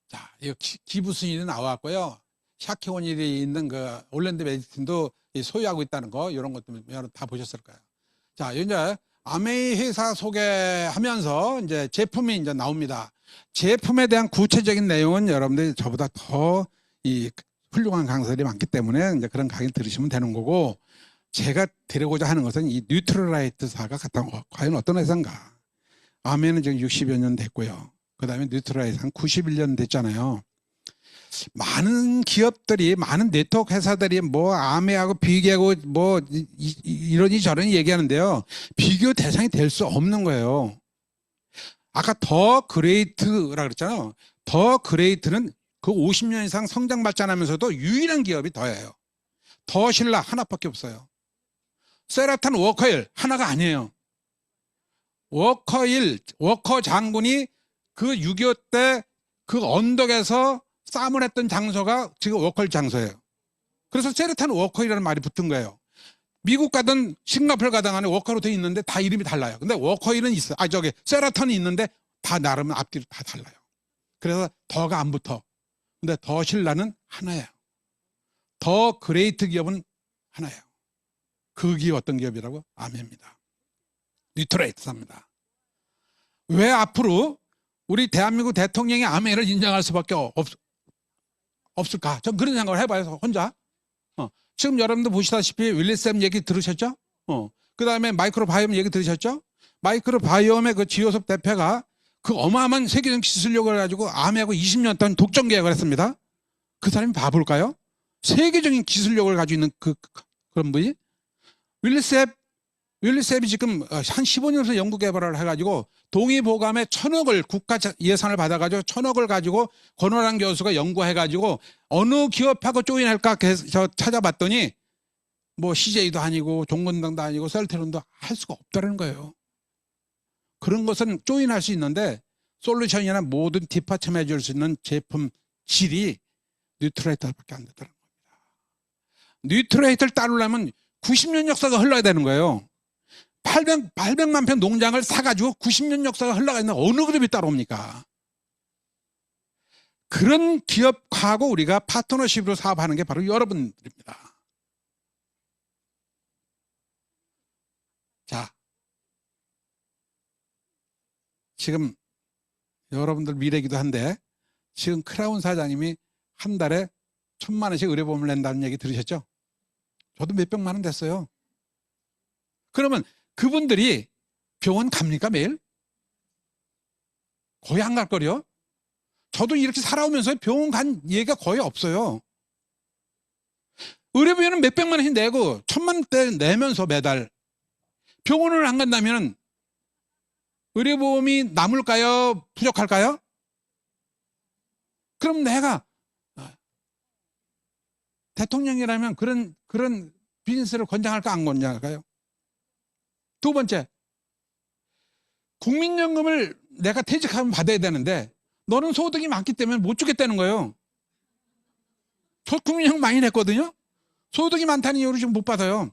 자, 이거 기부 순위도 나왔고요. 샤키오닐이 있는 그 올랜드 메디슨도 소유하고 있다는 거, 이런 것들 여러분 다 보셨을 거예요. 자, 이제 아메이 회사 소개하면서 이제 제품이 이제 나옵니다. 제품에 대한 구체적인 내용은 여러분들이 저보다 더 이 훌륭한 강사들이 많기 때문에 이제 그런 강의를 들으시면 되는 거고, 제가 드리고자 하는 것은 이 뉴트럴라이트사가 과연 어떤 회사인가. 아메는 지금 60여 년 됐고요. 그 다음에 뉴트럴라이트 한 91년 됐잖아요. 많은 기업들이, 많은 네트워크 회사들이 뭐 아메하고 비교하고 뭐 이러니 저러니 얘기하는데요. 비교 대상이 될 수 없는 거예요. 아까 더 그레이트라 그랬잖아요. 더 그레이트는 그 50년 이상 성장 발전하면서도 유일한 기업이 더예요. 더 신라 하나밖에 없어요. 세라탄 워커힐 하나가 아니에요. 워커 장군이 그 6.25 때 그 언덕에서 싸움을 했던 장소가 지금 워커힐 장소예요. 그래서 세라탄 워커힐이라는 말이 붙은 거예요. 미국 가든 싱가포르 가든 안에 워커로 돼 있는데 다 이름이 달라요. 근데 워커힐은 있어요. 세라탄이 있는데 다 나름 앞뒤로 다 달라요. 그래서 더가 안 붙어. 근데 더 신라는 하나예요. 더 그레이트 기업은 하나예요. 그 기업 어떤 기업이라고? 아메입니다. 뉴트레이트사입니다. 왜 앞으로 우리 대한민국 대통령이 아메를 인정할 수밖에 없을까? 전 그런 생각을 해봐요, 혼자. 지금 여러분들 보시다시피 윌리쌤 얘기 들으셨죠? 그 다음에 마이크로바이옴 얘기 들으셨죠? 마이크로바이옴의 그 지효섭 대표가 그 어마어마한 세계적 기술력을 가지고 아메하고 20년 동안 독점 계약을 했습니다. 그 사람이 바볼까요? 세계적인 기술력을 가지고 있는 그런 분이. 윌리셉이 지금 한 15년에서 연구 개발을 해가지고 동의보감에 1,000억을 국가 예산을 받아가지고 1,000억을 가지고 권호랑 교수가 연구해가지고 어느 기업하고 조인할까 찾아봤더니 뭐 CJ도 아니고 종건당도 아니고 셀트론도 할 수가 없다는 거예요. 그런 것은 조인할 수 있는데 솔루션이나 모든 뒷받침해 줄 수 있는 제품 질이 뉴트레이터밖에 안 되더라는 겁니다. 뉴트레이터를 따르려면 90년 역사가 흘러야 되는 거예요. 800만 평 농장을 사가지고 90년 역사가 흘러가 있는 어느 그룹이 따라옵니까? 그런 기업하고 우리가 파트너십으로 사업하는 게 바로 여러분들입니다. 자, 지금 여러분들 미래이기도 한데 지금 크라운 사장님이 한 달에 1,000만 원씩 의료보험을 낸다는 얘기 들으셨죠? 저도 몇백만 원 됐어요. 그러면 그분들이 병원 갑니까 매일? 거의 안 갈걸요? 저도 이렇게 살아오면서 병원 간 얘기가 거의 없어요. 의료비는 몇백만 원씩 내고 1,000만 원대 내면서 매달 병원을 안 간다면 의료보험이 남을까요? 부족할까요? 그럼 내가 대통령이라면 그런 비즈니스를 권장할까 안 권장할까요? 두 번째, 국민연금을 내가 퇴직하면 받아야 되는데 너는 소득이 많기 때문에 못 주겠다는 거예요. 저 국민연금 많이 냈거든요. 소득이 많다는 이유로 지금 못 받아요.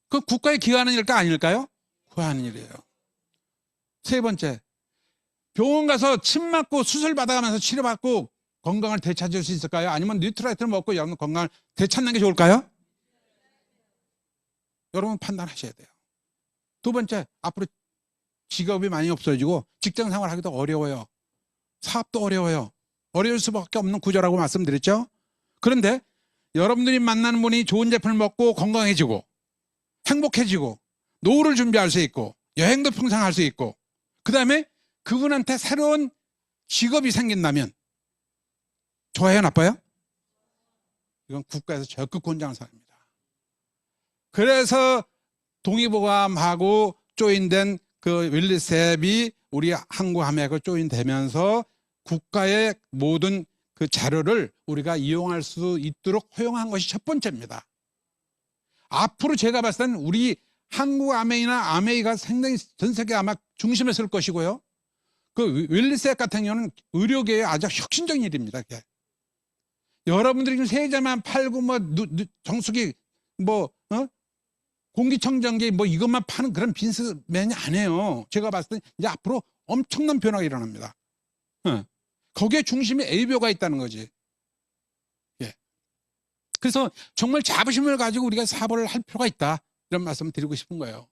그 국가에 기여하는 일일까 아닐까요? 기여하는 일이에요. 세 번째, 병원 가서 침 맞고 수술 받아가면서 치료받고 건강을 되찾을 수 있을까요? 아니면 뉴트라이트를 먹고 여러분 건강을 되찾는 게 좋을까요? 여러분 판단하셔야 돼요. 두 번째, 앞으로 직업이 많이 없어지고 직장 생활하기도 어려워요. 사업도 어려워요. 어려울 수밖에 없는 구조라고 말씀드렸죠. 그런데 여러분들이 만나는 분이 좋은 제품을 먹고 건강해지고 행복해지고 노후를 준비할 수 있고 여행도 평생 할 수 있고 그 다음에 그분한테 새로운 직업이 생긴다면 좋아요, 나빠요? 이건 국가에서 적극 권장하는 사람입니다. 그래서 동의보감하고 조인된 그 윌리셉이 우리 한국함하고 조인되면서 국가의 모든 그 자료를 우리가 이용할 수 있도록 허용한 것이 첫 번째입니다. 앞으로 제가 봤을 때는 우리 한국 아메이나 아메이가 상당히 전 세계 아마 중심에 설 것이고요. 그 윌리셋 같은 경우는 의료계의 아주 혁신적인 일입니다. 그게. 여러분들이 지금 세제만 팔고 뭐 정수기 뭐 공기청정기 뭐 이것만 파는 그런 빈스맨이 아니에요. 제가 봤을 때 이제 앞으로 엄청난 변화가 일어납니다. 거기에 중심에 ABO가 있다는 거지. 예. 그래서 정말 자부심을 가지고 우리가 사업을 할 필요가 있다. 이런 말씀 드리고 싶은 거예요.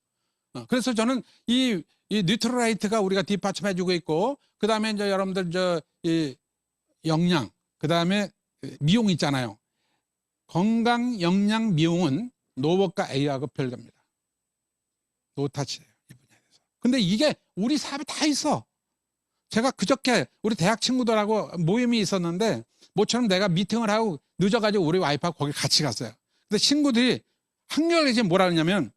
그래서 저는 이 뉴트럴라이트가 우리가 뒷받침 해주고 있고, 그 다음에 이제 여러분들 이 영양, 그 다음에 미용 있잖아요. 건강, 영양, 미용은 노법과 A하고 별개입니다. 노타치예요, 이 분야에서. 근데 이게 우리 사업에 다 있어. 제가 그저께 우리 대학 친구들하고 모임이 있었는데, 모처럼 내가 미팅을 하고 늦어가지고 우리 와이프하고 거기 같이 갔어요. 근데 친구들이 한결같이 뭐라 그러냐면,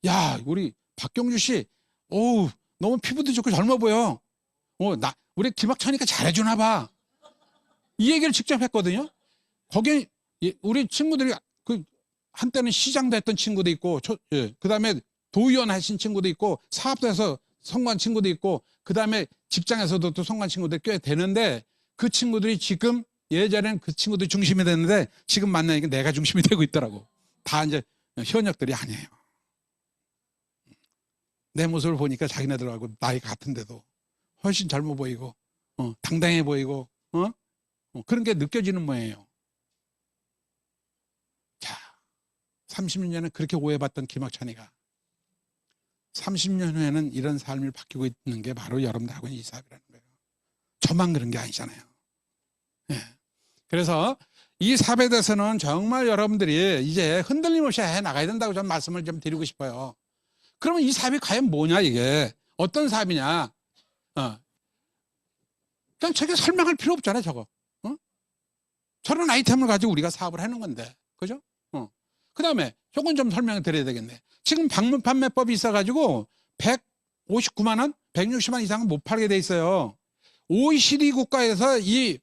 야, 우리 박경주 씨, 어우, 너무 피부도 좋고 젊어 보여. 우리 김학천이니까 잘해주나 봐. 이 얘기를 직접 했거든요. 거기 우리 친구들이 한때는 시장도 했던 친구도 있고, 그 다음에 도의원 하신 친구도 있고, 사업도 해서 성공한 친구도 있고, 그 다음에 직장에서도 또 성공한 친구들이 꽤 되는데, 그 친구들이 지금 예전에는 그 친구들이 중심이 됐는데 지금 만나니까 내가 중심이 되고 있더라고. 다 이제 현역들이 아니에요. 내 모습을 보니까 자기네들하고 나이 같은데도 훨씬 젊어 보이고 당당해 보이고 그런 게 느껴지는 모양이에요. 자, 30년 전에 그렇게 오해받던 김학찬이가 30년 후에는 이런 삶을 바뀌고 있는 게 바로 여러분들하고 이 사업이라는 거예요. 저만 그런 게 아니잖아요. 예. 그래서 이 사업에 대해서는 정말 여러분들이 이제 흔들림 없이 해나가야 된다고 저는 말씀을 좀 드리고 싶어요. 그러면 이 사업이 과연 뭐냐, 이게 어떤 사업이냐. 그냥 저게 설명할 필요 없잖아요, 저거. 저런 아이템을 가지고 우리가 사업을 하는 건데, 그죠? 그 다음에 조금 좀 설명을 드려야 되겠네. 지금 방문 판매법이 있어가지고 159만 원, 160만 원 이상은 못 팔게 돼 있어요. OECD 국가에서 이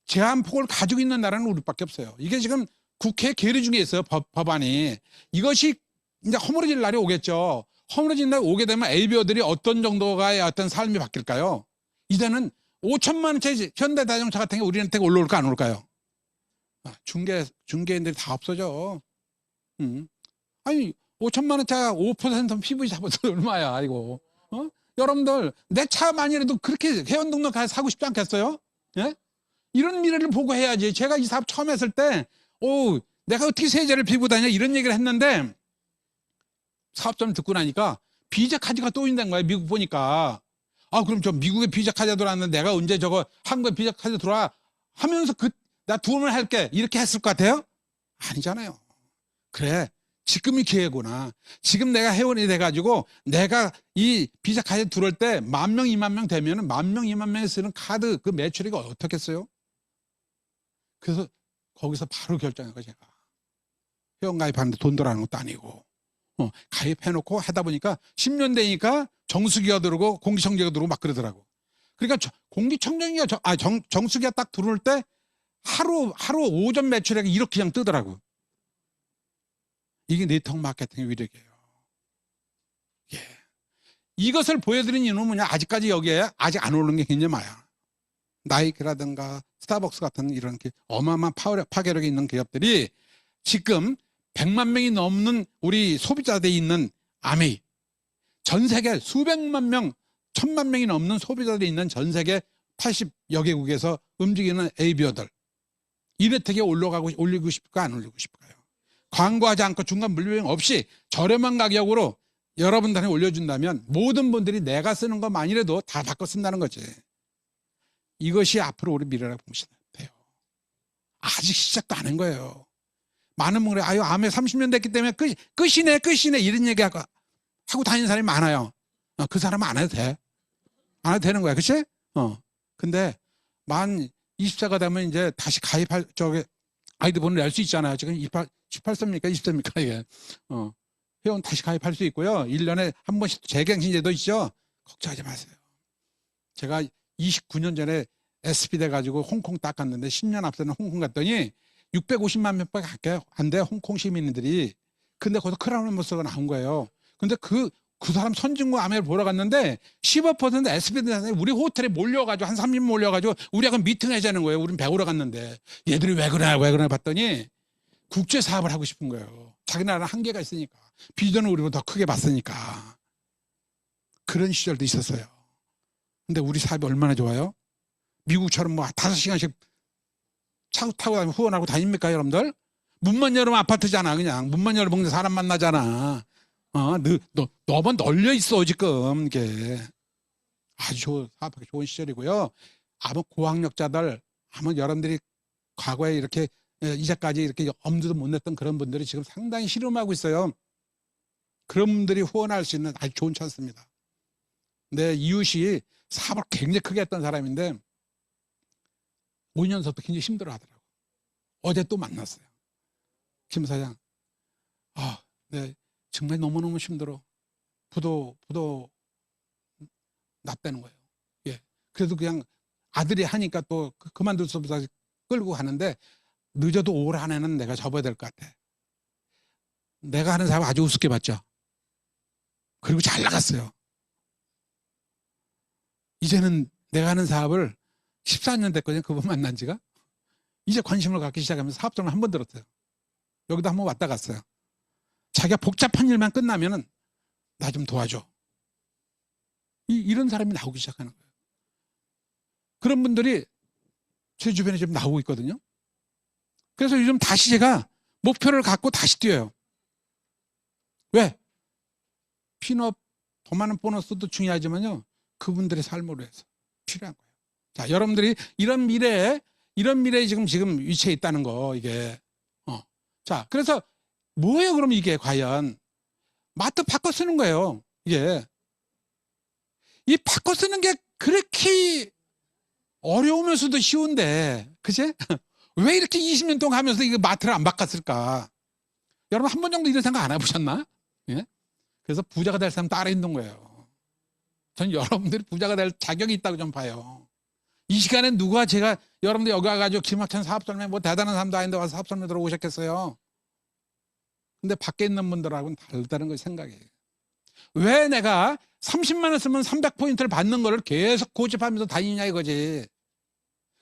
제한폭을 가지고 있는 나라는 우리밖에 없어요. 이게 지금 국회 계류 중에 있어요, 법안이. 이것이 이제 허물어질 날이 오겠죠. 허물어진 날이 오게 되면 ABO들이 어떤 정도가의 어떤 삶이 바뀔까요? 이제는 5천만 원짜리 현대자동차 같은 게 우리한테 올라올까 안 올까요? 중개인들이 다 없어져. 아니 5천만 원짜리 5% PV 잡아도 얼마야 이거. 여러분들 내 차만이라도 그렇게 회원 등록해서 사고 싶지 않겠어요? 예? 이런 미래를 보고 해야지. 제가 이 사업 처음 했을 때 내가 어떻게 세제를 피고 다냐 이런 얘기를 했는데, 사업자를 듣고 나니까 비자 카드가 또 있는 거야. 미국 보니까. 그럼 저 미국에 비자 카드 들어왔는데 내가 언제 저거 한국에 비자 카드 들어와 하면서 나 도움을 할게 이렇게 했을 것 같아요? 아니잖아요. 그래, 지금이 기회구나. 지금 내가 회원이 돼가지고 내가 이 비자 카드 들어올 때 10,000명 20,000명 되면은 10,000명 20,000명이 쓰는 카드 그 매출액이 어떻겠어요? 그래서 거기서 바로 결정한 거예요. 제가 회원 가입하는데 돈 들어가는 것도 아니고 가입해놓고 하다 보니까 10년 되니까 정수기가 들어오고 공기청정기가 들어오고 막 그러더라고. 그러니까 공기청정기가 정수기가 딱 들어올 때 하루 오전 매출액이 이렇게 그냥 뜨더라고. 이게 네트워크 마케팅의 위력이에요. 예. 이것을 보여드린 이유는 뭐냐? 아직까지 여기에 아직 안 오르는 게 굉장히 많아요. 나이키라든가 스타벅스 같은 이런 어마어마한 파괴력이 있는 기업들이 지금 100만 명이 넘는 우리 소비자들이 있는 아메이, 전 세계 수백만 명, 1,000만 명이 넘는 소비자들이 있는 전 세계 80여 개국에서 움직이는 ABO들, 이 혜택에 올리고 싶을까 안 올리고 싶을까요? 광고하지 않고 중간 물류비용 없이 저렴한 가격으로 여러분들한테 올려준다면 모든 분들이 내가 쓰는 것만이라도 다 바꿔 쓴다는 거지. 이것이 앞으로 우리 미래라고 보시면 돼요. 아직 시작도 안 한 거예요. 많은 분들이 아메 30년 됐기 때문에 끝이네 이런 얘기하고 다니는 사람이 많아요. 그 사람은 안 해도 돼. 안 해도 되는 거야. 그치? 근데 만 20세가 되면 이제 다시 가입할 아이디 번호를 낼 수 있잖아요. 지금 18세입니까? 20세입니까? 이게. 회원 다시 가입할 수 있고요. 1년에 한 번씩 재갱신 제도 있죠. 걱정하지 마세요. 제가 29년 전에 SP 돼가지고 홍콩 딱 갔는데 10년 앞서는 홍콩 갔더니 650만 명밖에 안 돼, 홍콩 시민들이. 근데 거기서 크라우마스가 나온 거예요. 근데 그 사람 선진국 아메를 보러 갔는데 15% SBD한테 우리 호텔에 몰려가지고 한 30명 몰려가지고 우리하고 미팅하자는 거예요. 우린 배우러 갔는데 얘들이 왜 그러나 봤더니 국제 사업을 하고 싶은 거예요. 자기 나라는 한계가 있으니까. 비전을 우리보다 더 크게 봤으니까. 그런 시절도 있었어요. 근데 우리 사업이 얼마나 좋아요? 미국처럼 뭐 5시간씩 차 타고 다니면 후원하고 다닙니까, 여러분들? 문만 열으면 아파트잖아, 그냥. 문만 열으면 사람 만나잖아. 너만 널려 있어, 지금, 이게. 아주 사업하기 좋은 시절이고요. 아마 고학력자들, 아마 여러분들이 과거에 이렇게, 이제까지 이렇게 엄두도 못 냈던 그런 분들이 지금 상당히 실험하고 있어요. 그런 분들이 후원할 수 있는 아주 좋은 찬스입니다. 내 이웃이 사업을 굉장히 크게 했던 사람인데, 5년 전부터 굉장히 힘들어 하더라고. 어제 또 만났어요. 김 사장. 네, 정말 너무너무 힘들어. 부도 났다는 거예요. 예. 그래도 그냥 아들이 하니까 또 그만둘 수 없어서 끌고 가는데, 늦어도 올 한 해는 내가 접어야 될 것 같아. 내가 하는 사업 아주 우습게 봤죠. 그리고 잘 나갔어요. 이제는 내가 하는 사업을 14년 됐거든요. 그분 만난 지가. 이제 관심을 갖기 시작하면서 사업장을 한 번 들었어요. 여기도 한 번 왔다 갔어요. 자기가 복잡한 일만 끝나면은 나 좀 도와줘. 이런 사람이 나오기 시작하는 거예요. 그런 분들이 제 주변에 지금 나오고 있거든요. 그래서 요즘 다시 제가 목표를 갖고 다시 뛰어요. 왜? 피넛, 더 많은 보너스도 중요하지만요. 그분들의 삶으로 해서 필요한 거예요. 자, 여러분들이 이런 미래에 지금 위치해 있다는 거, 이게. 자, 그래서 뭐예요, 그럼 이게 과연? 마트 바꿔 쓰는 거예요, 이게. 이 바꿔 쓰는 게 그렇게 어려우면서도 쉬운데, 그치? 왜 이렇게 20년 동안 하면서 이거 마트를 안 바꿨을까? 여러분 한 번 정도 이런 생각 안 해보셨나? 예? 그래서 부자가 될 사람 따라 있는 거예요. 전 여러분들이 부자가 될 자격이 있다고 좀 봐요. 이 시간에 누가 제가 여러분들 여기 와가지고 김학찬 사업설명 뭐 대단한 사람도 아닌데 와서 사업설명 들어오셨겠어요? 근데 밖에 있는 분들하고는 다르다는 걸 생각해요. 왜 내가 30만 원 쓰면 300포인트를 받는 거를 계속 고집하면서 다니냐 이거지.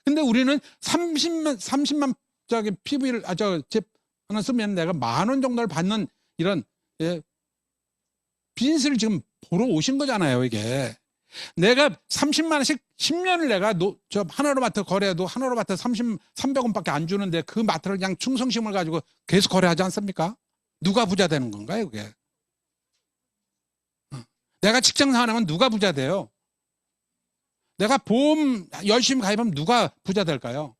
근데 우리는 30만 저기 PV를 집 하나 쓰면 내가 10,000원 정도를 받는 이런 비즈니스를 지금 보러 오신 거잖아요, 이게. 내가 30만 원씩 10년을 내가 저 하나로 마트 거래해도 하나로 마트 300원밖에 안 주는데 그 마트를 그냥 충성심을 가지고 계속 거래하지 않습니까? 누가 부자 되는 건가요, 그게? 내가 직장 생활하면 누가 부자 돼요? 내가 보험 열심히 가입하면 누가 부자 될까요?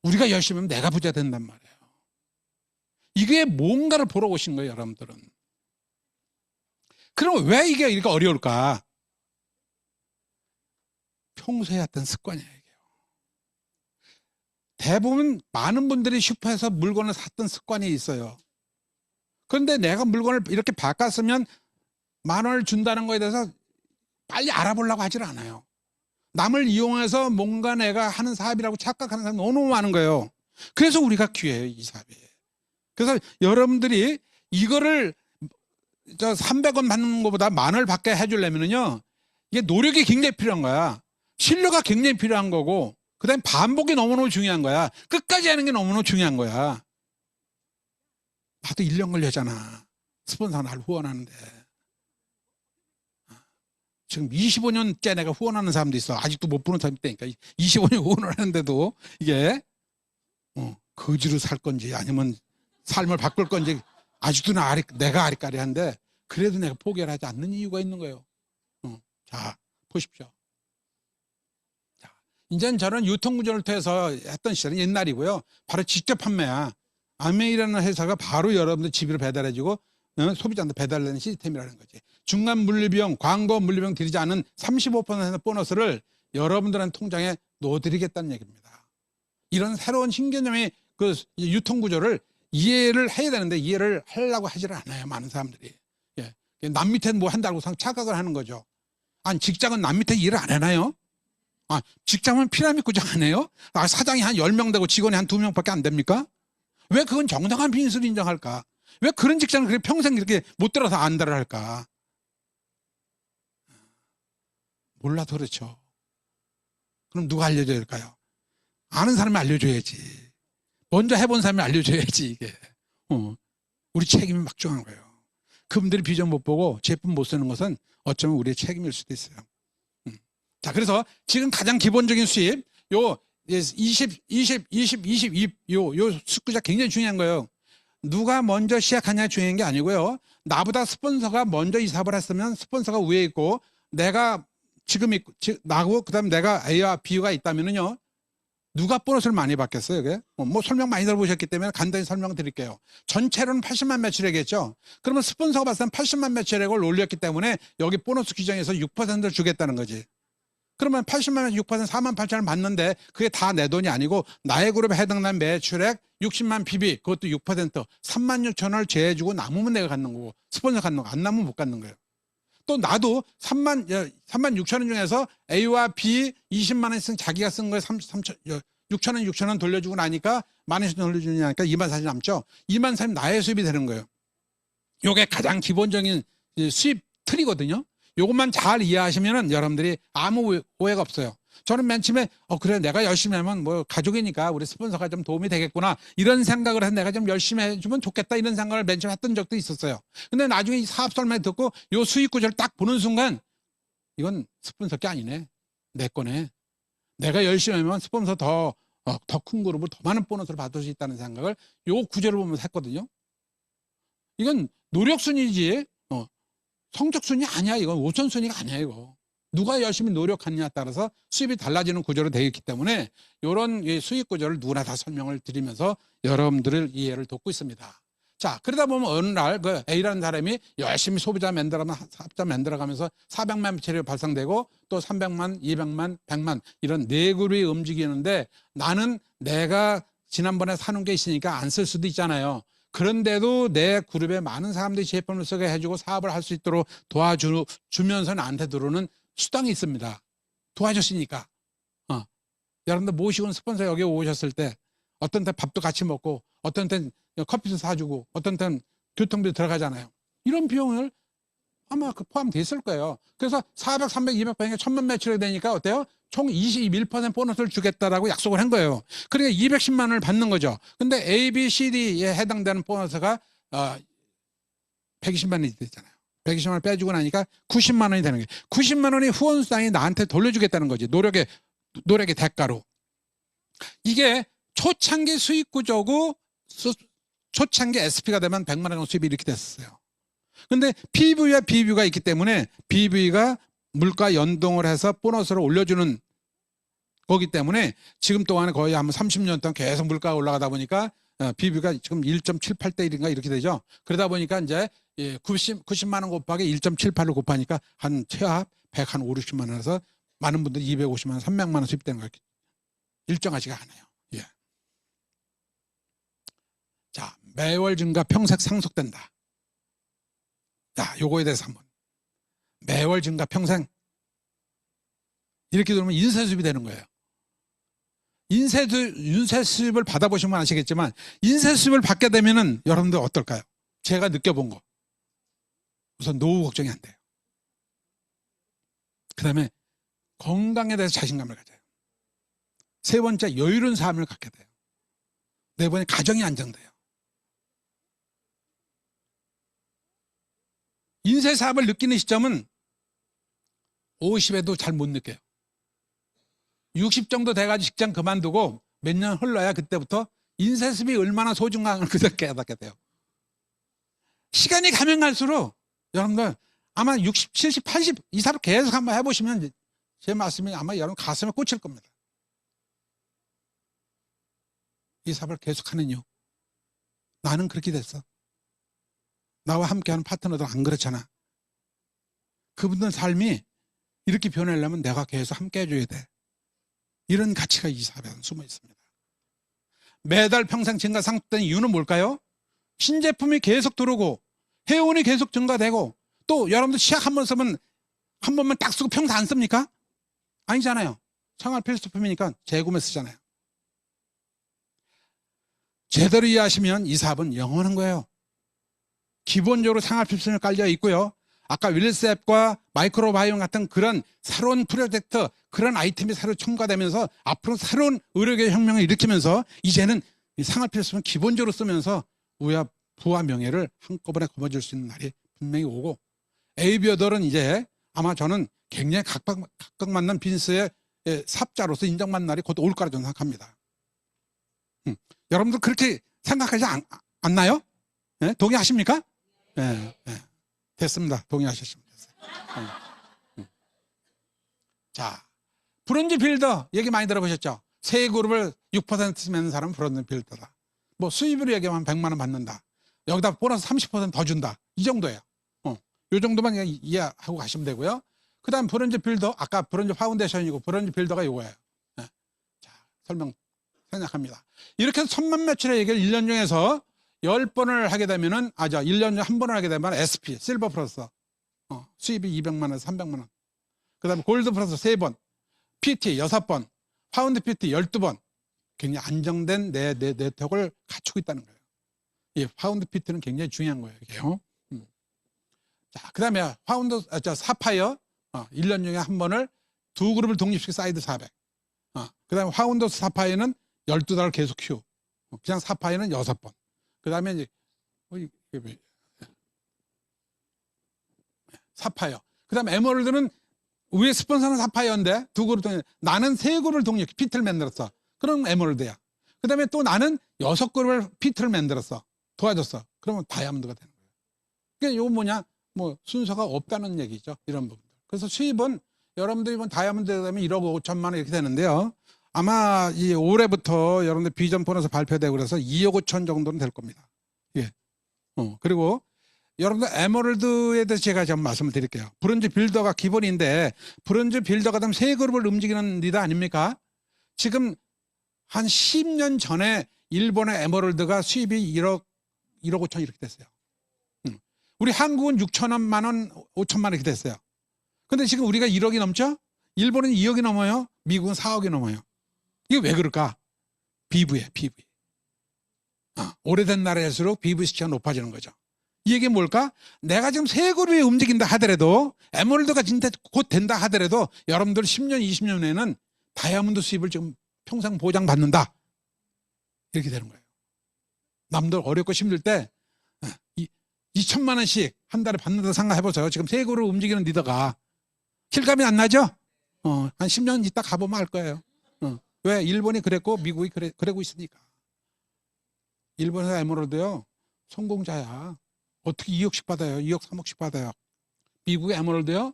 우리가 열심히 하면 내가 부자 된단 말이에요. 이게 뭔가를 보러 오신 거예요, 여러분들은. 그럼 왜 이게 이렇게 어려울까? 평소에 했던 습관이에요, 이게. 대부분 많은 분들이 슈퍼에서 물건을 샀던 습관이 있어요. 그런데 내가 물건을 이렇게 바꿨으면 10,000원을 준다는 거에 대해서 빨리 알아보려고 하질 않아요. 남을 이용해서 뭔가 내가 하는 사업이라고 착각하는 사람이 너무 많은 거예요. 그래서 우리가 귀해요, 이 사업이. 그래서 여러분들이 이거를 300원 받는 것보다 10,000원을 받게 해주려면요, 이게 노력이 굉장히 필요한 거야. 신뢰가 굉장히 필요한 거고, 그 다음에 반복이 너무너무 중요한 거야. 끝까지 하는 게 너무너무 중요한 거야. 나도 1년 걸려잖아. 스폰서가 날 후원하는데. 지금 25년째 내가 후원하는 사람도 있어. 아직도 못 보는 사람이 있다니까. 25년 후원을 하는데도 이게 거지로 살 건지 아니면 삶을 바꿀 건지 아직도 내가 아리까리한데, 그래도 내가 포기를 하지 않는 이유가 있는 거예요. 자, 보십시오. 자, 이제는 저는 유통구조를 통해서 했던 시절은 옛날이고요. 바로 직접 판매야. 아메이라는 회사가 바로 여러분들 집으로 배달해주고 소비자한테 배달되는 시스템이라는 거지. 중간 물류비용, 광고 물류비용 들이지 않은 35% 보너스를 여러분들한테 통장에 넣어드리겠다는 얘기입니다. 이런 새로운 신개념의 그 유통구조를 이해를 해야 되는데 이해를 하려고 하지를 않아요, 많은 사람들이. 예. 남 밑에 뭐 한다고 착각을 하는 거죠. 아니, 직장은 남 밑에 일을 안 해나요? 아, 직장은 피라미드 구조 아니에요? 아, 사장이 한 10명 되고 직원이 한 2명밖에 안 됩니까? 왜 그건 정당한 비즈니스를 인정할까? 왜 그런 직장을 그렇게 평생 이렇게 못 들어서 안달을 할까? 몰라도 그렇죠. 그럼 누가 알려줘야 될까요? 아는 사람이 알려줘야지. 먼저 해본 사람이 알려줘야지, 이게. 우리 책임이 막중한 거예요. 그분들이 비전 못 보고 제품 못 쓰는 것은 어쩌면 우리의 책임일 수도 있어요. 자, 그래서 지금 가장 기본적인 수입, 요 20, 20, 20, 22, 요 숫자 굉장히 중요한 거예요. 누가 먼저 시작하냐 중요한 게 아니고요. 나보다 스폰서가 먼저 이 사업을 했으면 스폰서가 위에 있고, 내가 지금 있고, 나고, 그 다음에 내가 A와 B가 있다면은요, 누가 보너스를 많이 받겠어요, 이게? 뭐 설명 많이 들어보셨기 때문에 간단히 설명드릴게요. 전체로는 80만 매출액이겠죠? 그러면 스폰서가 봤을 땐 80만 매출액을 올렸기 때문에 여기 보너스 규정에서 6%를 주겠다는 거지. 그러면 80만 6% 4만 8천을 받는데 그게 다 내 돈이 아니고 나의 그룹에 해당된 매출액 60만 PB, 그것도 6%, 3만 6천 원을 제해주고 남으면 내가 갖는 거고, 스폰서 갖는 거, 안 남으면 못 갖는 거예요. 또 나도 3만 6천 원 중에서 A와 B 20만 원 쓴 자기가 쓴 거에 6천 원 돌려주고 나니까 10,000원 돌려주니까 2만 4천 남죠. 2만 4천 나의 수입이 되는 거예요. 요게 가장 기본적인 수입 틀이거든요. 요것만 잘 이해하시면은 여러분들이 아무 오해가 없어요. 저는 맨 처음에 그래 내가 열심히 하면 뭐 가족이니까 우리 스폰서가 좀 도움이 되겠구나 이런 생각을 해서 내가 좀 열심히 해주면 좋겠다 이런 생각을 맨 처음에 했던 적도 있었어요. 근데 나중에 이 사업 설명 듣고 요 수익 구조를 딱 보는 순간 이건 스폰서 게 아니네, 내 거네. 내가 열심히 하면 스폰서 더 큰 그룹을 더 많은 보너스를 받을 수 있다는 생각을 요 구조를 보면서 했거든요. 이건 노력순이지 성적순이 아니야. 이건 우선순위가 아니야. 이거 누가 열심히 노력하느냐에 따라서 수입이 달라지는 구조로 되어 있기 때문에 이런 수익 구조를 누구나 다 설명을 드리면서 여러분들을 이해를 돕고 있습니다. 자, 그러다 보면 어느 날 그 A라는 사람이 열심히 소비자 만들어가면 사업자 만들어가면서 400만 매출이 발생되고 또 300만, 200만, 100만 이런 네 그룹이 움직이는데 나는 내가 지난번에 사놓은 게 있으니까 안 쓸 수도 있잖아요. 그런데도 내 그룹에 많은 사람들이 제품을 쓰게 해주고 사업을 할 수 있도록 도와주면서 나한테 들어오는 수당이 있습니다. 도와줬으니까. 여러분들 모시고 스폰서 여기 오셨을 때 어떤 때 밥도 같이 먹고 어떤 때 커피도 사주고 어떤 때는 교통비 들어가잖아요. 이런 비용을 아마 포함되어 있을 거예요. 그래서 400, 300, 200, 100에 1000만 매출이 되니까 어때요? 총 21% 보너스를 주겠다라고 약속을 한 거예요. 그러니까 210만 원을 받는 거죠. 근데 A, B, C, D에 해당되는 보너스가 120만 원이 되잖아요. 120만 원을 빼주고 나니까 90만 원이 되는 거예요. 90만 원이 후원수당이 나한테 돌려주겠다는 거지. 노력의 대가로. 이게 초창기 수익 구조고 초창기 SP가 되면 100만 원 수입이 이렇게 됐어요. 근데 PV와 BV가 있기 때문에 BV가 물가 연동을 해서 보너스를 올려주는 거기 때문에 지금 동안에 거의 한 30년 동안 계속 물가가 올라가다 보니까 BV가 지금 1.78대 1인가 이렇게 되죠. 그러다 보니까 이제 90만 원 곱하기 1.78을 곱하니까 한 최하 100, 한 5, 60만 원에서 많은 분들이 250만 원, 300만 원 수입되는 거예요. 일정하지가 않아요. 예. 자, 매월 증가 평생 상속된다. 자, 요거에 대해서 한번. 매월 증가 평생. 이렇게 들으면 인쇄수입이 되는 거예요. 인쇄수입을 받아보시면 아시겠지만, 인쇄수입을 받게 되면은 여러분들 어떨까요? 제가 느껴본 거. 우선 노후 걱정이 안 돼요. 그 다음에 건강에 대해서 자신감을 가져요. 세 번째, 여유로운 삶을 갖게 돼요. 네 번째, 가정이 안정돼요. 인쇄 사업을 느끼는 시점은 50에도 잘 못 느껴요. 60 정도 돼가지고 직장 그만두고 몇 년 흘러야 그때부터 인쇄 수입이 얼마나 소중한걸 그때 깨닫게 돼요. 시간이 가면 갈수록 여러분들 아마 60, 70, 80 이 사업 계속 한번 해보시면 제 말씀이 아마 여러분 가슴에 꽂힐 겁니다. 이 사업을 계속하는 이유. 나는 그렇게 됐어. 나와 함께하는 파트너들 안 그렇잖아. 그분들 삶이 이렇게 변하려면 내가 계속 함께 해줘야 돼. 이런 가치가 이 사업에 숨어 있습니다. 매달 평생 증가 상승되는 이유는 뭘까요? 신제품이 계속 들어오고 회원이 계속 증가되고 또 여러분들 치약 한 번 쓰면 한 번만 딱 쓰고 평생 안 씁니까? 아니잖아요. 생활 필수품이니까 재구매 쓰잖아요. 제대로 이해하시면 이 사업은 영원한 거예요. 기본적으로 생활 필수품이 깔려 있고요. 아까 윌셋과 마이크로바이옴 같은 그런 새로운 프로젝트, 그런 아이템이 새로 첨가되면서 앞으로 새로운 의료계 혁명을 일으키면서 이제는 이 생활 필수품 기본적으로 쓰면서 부와 명예를 한꺼번에 거머쥘 수 있는 날이 분명히 오고, 에이비어들은 이제 아마 저는 굉장히 각광받는 빈스의 삽자로서 인정받는 날이 곧 올 거라 저는 생각합니다. 여러분들 그렇게 생각하지 않나요? 네? 동의하십니까? 네, 네. 됐습니다. 동의하셨으면 됐어요. 자, 브론즈 빌더 얘기 많이 들어보셨죠? 세 그룹을 6% 맺는 사람은 브론즈 빌더다. 뭐 수입으로 얘기하면 100만 원 받는다. 여기다 보너스 30% 더 준다. 이 정도예요. 이 정도만 이해하고 가시면 되고요. 그 다음 브론즈 빌더, 아까 브론즈 파운데이션이고 브론즈 빌더가 이거예요. 네. 자, 설명 생략합니다. 이렇게 해서 1000만 매출의 얘기를 1년 중에서 10번을 하게 되면은, 1년 중에 한 번을 하게 되면 SP, 실버 플러스, 수입이 200만 원에서 300만 원. 그 다음에 골드 플러스 3번, PT 6번, 파운드 PT 12번. 굉장히 안정된 내 네트워크를 갖추고 있다는 거예요. 이 파운드 PT는 굉장히 중요한 거예요, 이게요. 자, 그 다음에 사파이어, 1년 중에 한 번을 두 그룹을 독립시켜 사이드 400. 그 다음에 파운더스 사파이어는 12달을 계속 키우. 그냥 사파이어는 6번. 그 다음에 이제, 사파이어. 그 다음에 에메랄드는 위에 스폰서는 사파이어인데 두 그룹 독립, 나는 세 그룹을 독립, 피트를 만들었어. 그럼 에메랄드야. 그 다음에 또 나는 6그룹을 피트를 만들었어. 도와줬어. 그러면 다이아몬드가 되는 거예요. 그러니까 이거 뭐냐? 뭐 순서가 없다는 얘기죠. 이런 부분들. 그래서 수입은 여러분들이 이번 다이아몬드 되면 1억 5천만 원 이렇게 되는데요. 아마 이 올해부터 여러분들 비전 보너스 발표되고 그래서 2억 5천 정도는 될 겁니다. 예. 그리고 여러분들 에메랄드에 대해서 제가 좀 말씀을 드릴게요. 브론즈 빌더가 기본인데 브론즈 빌더가 되면 세 그룹을 움직이는 리더 아닙니까? 지금 한 10년 전에 일본의 에메랄드가 수입이 1억 5천 이렇게 됐어요. 우리 한국은 6천만 원, 5천만 원 이렇게 됐어요. 근데 지금 우리가 1억이 넘죠? 일본은 2억이 넘어요. 미국은 4억이 넘어요. 이게 왜 그럴까? BV에 BV. 오래된 나라일수록 BV 수치가 높아지는 거죠. 이 얘기는 뭘까? 내가 지금 세 그룹이 움직인다 하더라도, 에메랄드가 진짜 곧 된다 하더라도 여러분들 10년, 20년 후에는 다이아몬드 수입을 지금 평생 보장받는다. 이렇게 되는 거예요. 남들 어렵고 힘들 때 2천만 원씩 한 달에 받는다 생각해보세요. 지금 세 그룹 움직이는 리더가. 실감이 안 나죠? 한 10년 있다 가보면 알 거예요. 왜? 일본이 그랬고 미국이 그러고 있으니까. 일본에서 에메랄드요, 성공자야. 어떻게 2억씩 받아요? 2억 3억씩 받아요. 미국의 에메랄드요,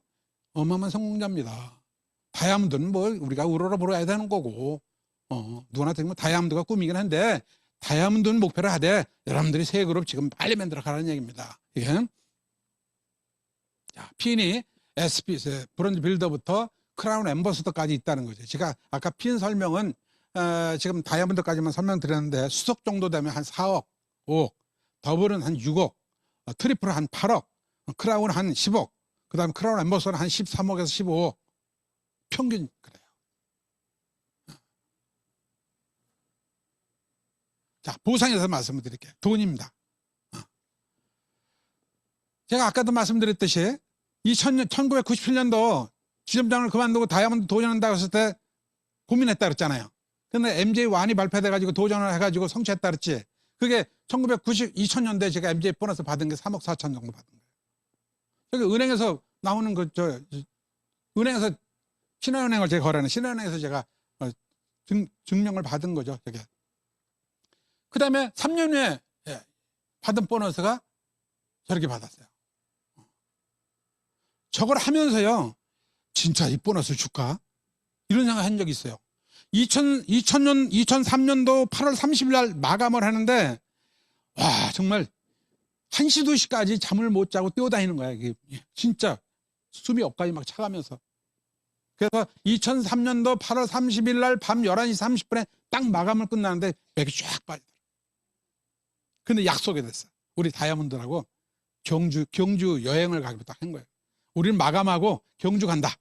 어마어마한 성공자입니다. 다이아몬드는 뭐 우리가 우러러 보러야 되는 거고, 누구한테 뭐 다이아몬드가 꿈이긴 한데, 다이아몬드는 목표를 하되 여러분들이 세 그룹 지금 빨리 만들어 가라는 얘기입니다. 예. 자, 핀이 SP, 브론즈 빌더부터 크라운 엠버서더까지 있다는 거죠. 제가 아까 핀 설명은 지금 다이아몬드까지만 설명드렸는데, 수석 정도 되면 한 4억, 5억, 더블은 한 6억, 트리플은 한 8억, 크라운은 한 10억, 그 다음에 크라운 엠버서는 한 13억에서 15억. 평균 그래요. 자, 보상에서 말씀을 드릴게요. 돈입니다. 제가 아까도 말씀드렸듯이 1997년도 지점장을 그만두고 다이아몬드 도전한다고 했을 때 고민했다 그랬잖아요. 근데 MJ1이 발표돼가지고 도전을 해가지고 성취했다 그랬지. 그게 2000년대에 제가 MJ 보너스 받은 게 3억 4천 정도 받은 거예요. 여기 은행에서 나오는 은행에서, 신한은행을 제가 거래하는 신한은행에서 제가 증명을 받은 거죠. 저게. 그 다음에 3년 후에 받은 보너스가 저렇게 받았어요. 저걸 하면서요, 진짜 이 보너스를 줄까? 이런 생각 한 적이 있어요. 2003년도 8월 30일 날 마감을 하는데, 와, 정말 1시, 2시까지 잠을 못 자고 뛰어다니는 거야. 이게 진짜 숨이 엇가지 막 차가면서. 그래서 2003년도 8월 30일 날 밤 11시 30분에 딱 마감을 끝나는데 맥이 쫙 빠지더라고요. 근데 약속이 됐어. 우리 다이아몬드라고 경주 여행을 가기로 딱 한 거예요. 우리는 마감하고 경주 간다.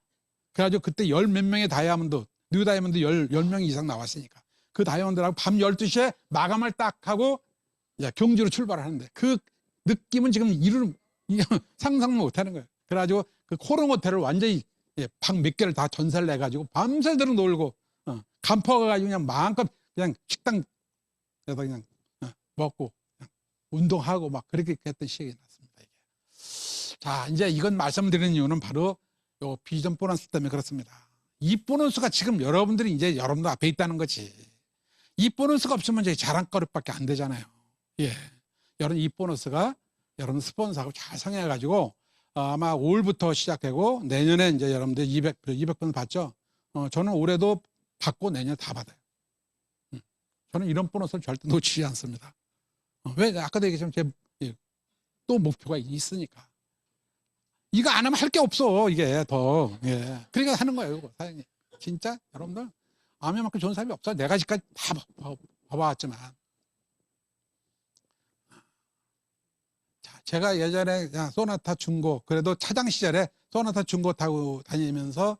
그래가지고 그때 10몇 명의 다이아몬드, 뉴 다이아몬드 10명 이상 나왔으니까. 그 다이아몬드라고 밤 12시에 마감을 딱 하고 이제 경주로 출발을 하는데 그 느낌은 지금 상상 못 하는 거예요. 그래가지고 그 코롱 호텔을 완전히 방 몇 개를 다 전세를 내가지고 밤새도록 놀고 간퍼가가지고 그냥 마음껏 그냥 식당에서 그냥 먹고 그냥 운동하고 막 그렇게 했던 시기가 났습니다. 이게. 자, 이제 이건 말씀드리는 이유는 바로 요 비전 보너스 때문에 그렇습니다. 이 보너스가 지금 여러분들이 이제 여러분들 앞에 있다는 거지. 이 보너스가 없으면 이제 자랑거리밖에 안 되잖아요. 예. 여러분 이 보너스가 여러분 스폰서하고 잘 상의해가지고 아마 5월부터 시작되고 내년에 이제 여러분들 200번 받죠. 저는 올해도 받고 내년에 다 받아요. 저는 이런 보너스를 절대 놓치지 않습니다. 왜? 아까도 얘기했지만 또 목표가 있으니까. 이거 안 하면 할 게 없어, 이게 더. 예. 그러니까 하는 거예요, 이거, 사장님. 진짜 여러분들 아미만큼 좋은 사람이 없어. 내가 지금까지 다 봐봤지만. 자, 제가 예전에 그냥 소나타 중고, 그래도 차장 시절에 소나타 중고 타고 다니면서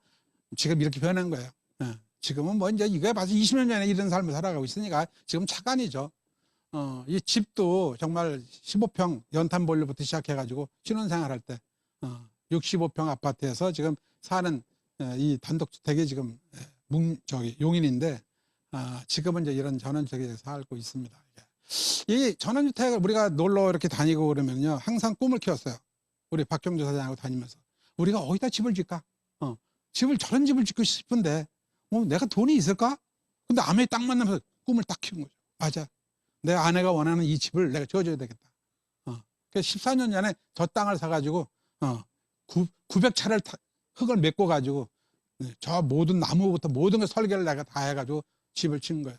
지금 이렇게 변한 거예요. 예. 지금은 뭐 이제 이거에 봐서 20년 전에 이런 삶을 살아가고 있으니까 지금 차관이죠. 이 집도 정말 15평 연탄 보일러부터 시작해가지고 신혼생활 할 때 65평 아파트에서 지금 사는 이 단독주택이 지금 용인인데 지금은 이제 이런 전원주택에 살고 있습니다. 이 전원주택을 우리가 놀러 이렇게 다니고 그러면요 항상 꿈을 키웠어요. 우리 박경주 사장하고 다니면서 우리가 어디다 집을 짓까? 저런 집을 짓고 싶은데 내가 돈이 있을까? 근데 아내에 딱 만나면서 꿈을 딱 키운 거죠. 맞아. 내 아내가 원하는 이 집을 내가 지어줘야 되겠다. 그래서 14년 전에 저 땅을 사가지고 900차를 흙을 메꿔 가지고 저 모든 나무부터 모든 걸 설계를 내가 다 해가지고 집을 지은 거예요.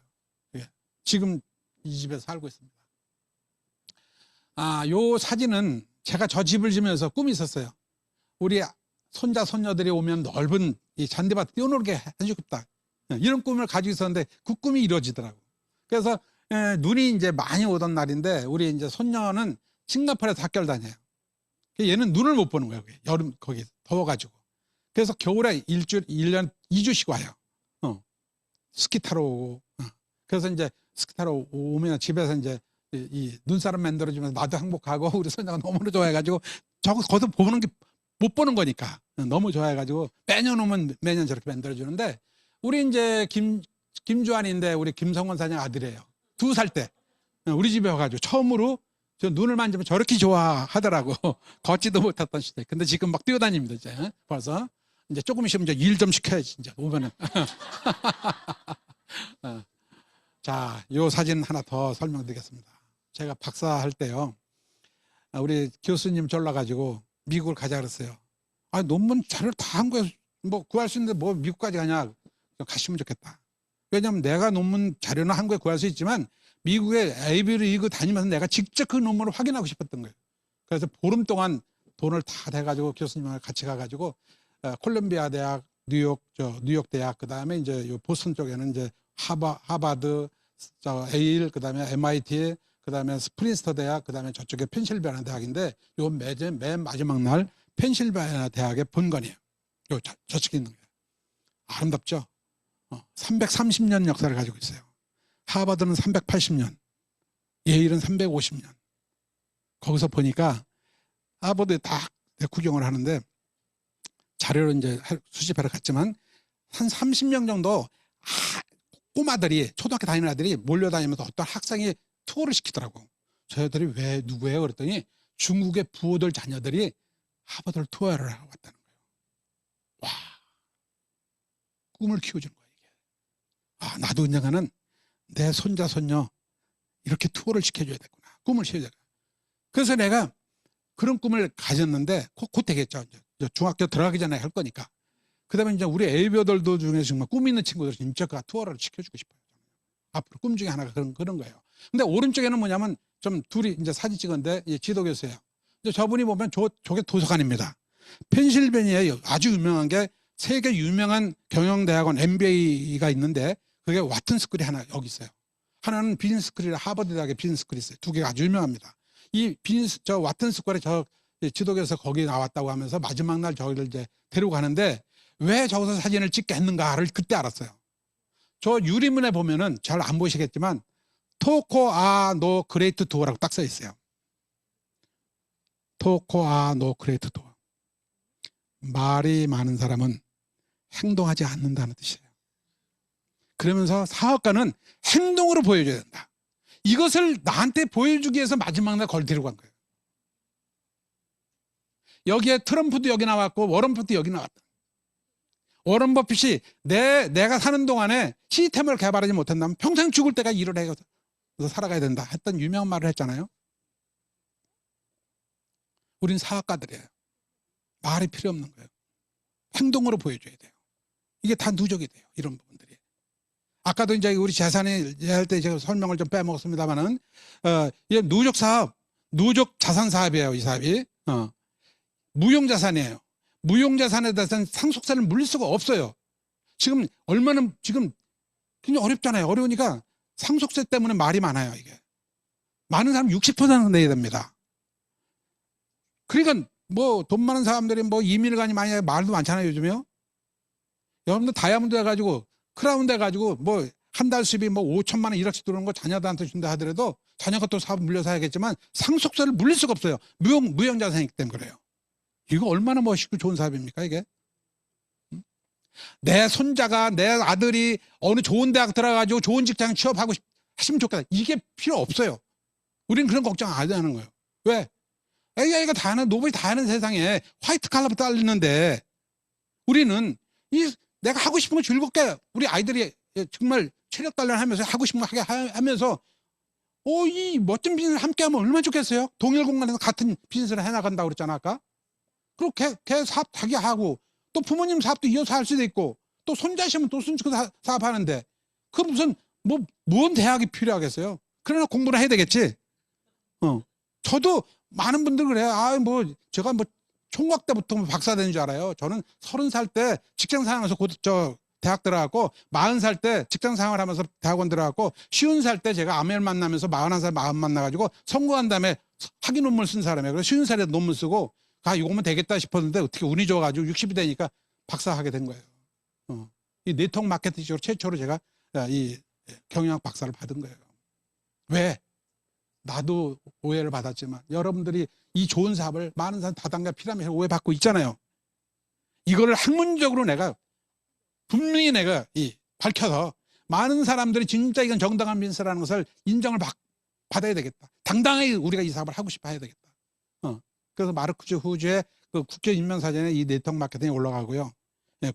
예. 지금 이 집에 살고 있습니다. 요 사진은 제가 저 집을 지면서 꿈이 있었어요. 우리 손자 손녀들이 오면 넓은 이 잔디밭 뛰어놀게 해주고 싶다. 이런 꿈을 가지고 있었는데 그 꿈이 이루어지더라고. 그래서 눈이 이제 많이 오던 날인데 우리 이제 손녀는 싱가포르에서 학교를 다녀요. 얘는 눈을 못 보는 거예요. 여름 거기 더워가지고. 그래서 겨울에 1년 2주씩 와요. 스키 타러 오고. 그래서 이제 스키 타러 오면 집에서 이제 이 눈사람 만들어주면서 나도 행복하고 우리 손자가 너무 좋아해가지고 저거 거기서 보는 게 못 보는 거니까 너무 좋아해가지고 매년 오면 매년 저렇게 만들어주는데 우리 이제 김주환인데 우리 김성원 사장 아들이에요. 2살 때 우리 집에 와가지고 처음으로 저 눈을 만지면 저렇게 좋아하더라고. 걷지도 못했던 시대. 근데 지금 막 뛰어다닙니다, 이제. 벌써. 이제 조금 있으면 이제 일 좀 시켜야지, 이제 오면은. 자, 요 사진 하나 더 설명드리겠습니다. 제가 박사할 때요. 우리 교수님 졸라가지고 미국을 가자 그랬어요. 논문 자료를 다 한 거야. 뭐 구할 수 있는데 뭐 미국까지 가냐. 갔으면 좋겠다. 왜냐면 내가 논문 자료는 한국에 구할 수 있지만 미국의 에이비리그 다니면서 내가 직접 그 논문을 확인하고 싶었던 거예요. 그래서 보름 동안 돈을 다 대가지고 교수님하고 같이 가가지고 콜롬비아 대학, 뉴욕 대학, 그 다음에 이제 요 보스턴 쪽에는 이제 하버드, 에일, 그 다음에 MIT, 그 다음에 스프린스터 대학, 그 다음에 저쪽에 펜실베니아 대학인데 요 맨 마지막 날 펜실베니아 대학의 본관이에요. 요 저쪽에 있는 거예요. 아름답죠? 330년 역사를 가지고 있어요. 하버드는 380년, 예일은 350년. 거기서 보니까 하버드에 딱 구경을 하는데 자료를 이제 수집하러 갔지만 한 30명 정도 꼬마들이 초등학교 다니는 아들이 몰려다니면서 어떤 학생이 투어를 시키더라고. 저희들이 왜 누구예요? 그랬더니 중국의 부호들 자녀들이 하버드를 투어를 하고 왔다는 거예요. 와, 꿈을 키워주는 거예요. 이게. 나도 언젠가는 내 손자 손녀 이렇게 투어를 시켜줘야 되구나. 꿈을 키워야 되구나. 그래서 내가 그런 꿈을 가졌는데 곧 되겠죠. 이제 중학교 들어가기 전에 할 거니까. 그 다음에 이제 우리 애비들도 중에 정말 꿈 있는 친구들 진짜 그 투어를 시켜주고 싶어요. 앞으로 꿈 중에 하나가 그런 거예요. 근데 오른쪽에는 뭐냐면 좀 둘이 이제 사진 찍었는데 지도교수예요. 근데 저분이 보면 저게 도서관입니다. 펜실베니아에 아주 유명한 게 세계 유명한 경영대학원 MBA가 있는데 그게 와튼 스쿨이 하나 여기 있어요. 하나는 비즈니스 스쿨이라 하버드 대학의 비즈니스 스쿨이 있어요. 두 개가 아주 유명합니다. 이 저 와튼 스쿨에 저 지도교수 거기 나왔다고 하면서 마지막 날 저희를 이제 데리고 가는데 왜 저기서 사진을 찍게 했는가를 그때 알았어요. 저 유리문에 보면은 잘 안 보시겠지만 토코아 노 그레이트 도어라고 딱 써 있어요. 토코아 노 그레이트 도어. 말이 많은 사람은 행동하지 않는다는 뜻이에요. 그러면서 사업가는 행동으로 보여줘야 된다. 이것을 나한테 보여주기 위해서 마지막 날 걸 데리고 간 거예요. 여기에 트럼프도 여기 나왔고 워런 버핏도 여기 나왔다. 워런 버핏이 내가 사는 동안에 시스템을 개발하지 못한다면 평생 죽을 때가 일을 해서 살아가야 된다 했던 유명한 말을 했잖아요. 우린 사업가들이에요. 말이 필요 없는 거예요. 행동으로 보여줘야 돼요. 이게 다 누적이 돼요. 이런 부분들이. 아까도 이제 우리 재산에 할 때 제가 설명을 좀 빼먹었습니다만은 이게 누적 사업, 누적 자산 사업이에요. 이 사업이 무용 자산이에요. 무용 자산에 대해서는 상속세를 물릴 수가 없어요. 지금 얼마나 지금 굉장히 어렵잖아요. 어려우니까 상속세 때문에 말이 많아요. 이게 많은 사람 60% 내야 됩니다. 그러니까 뭐 돈 많은 사람들이 뭐 이민을 가니 많이 말도 많잖아요. 요즘에요. 여러분들 다이아몬드 해가지고 크라운 해가지고 뭐 한 달 수입이 뭐 5천만 원 1억씩 들어오는 거 자녀들한테 준다 하더라도 자녀가 또 사업 물려서 해야겠지만 상속세를 물릴 수가 없어요. 무형 자산이기 때문에 그래요. 이거 얼마나 멋있고 좋은 사업입니까 이게? 내 손자가 내 아들이 어느 좋은 대학 들어가가지고 좋은 직장 취업하고 하시면 좋겠다. 이게 필요 없어요. 우리는 그런 걱정 안 하는 거예요. 왜? AI가 다 하는 노블이 다 하는 세상에 화이트 칼라부 딸리는데 우리는 내가 하고 싶은 거 즐겁게 우리 아이들이 정말 체력 단련하면서 하고 싶은 거 하게 하면서 이 멋진 비즈니스 함께 하면 얼마나 좋겠어요? 동일 공간에서 같은 비즈니스를 해나간다고 그랬잖아 아까. 그리고 걔 사업 자기 하고 또 부모님 사업도 이어서 할 수도 있고 또 손자시면 또 손주 사업하는데 그 무슨 뭔 대학이 필요하겠어요? 그러나 공부를 해야 되겠지. 저도 많은 분들 그래요. 제가 총각 때부터 박사 되는 줄 알아요. 저는 30살 때 직장 생활하면서 대학 들어갔고 40살 때 직장 생활하면서 대학원 들어갔고 50살 때 제가 아멜 만나면서 41살 마음 만나가지고 성공한 다음에 학위 논문 쓴 사람이에요. 그래서 50살에 논문 쓰고 이거면 되겠다 싶었는데 어떻게 운이 좋아가지고 60이 되니까 박사하게 된 거예요. 이 네트워크 마케팅적으로 최초로 제가 이 경영학 박사를 받은 거예요. 왜? 나도 오해를 받았지만 여러분들이 이 좋은 사업을 많은 사람 다단계 피라미드 오해받고 있잖아요. 이거를 학문적으로 분명히 내가 밝혀서 많은 사람들이 진짜 이건 정당한 비즈니스라는 것을 인정을 받아야 되겠다. 당당하게 우리가 이 사업을 하고 싶어 해야 되겠다. 그래서 마르크스 후즈의 그 국제인명사전에 이 네트워크 마케팅이 올라가고요.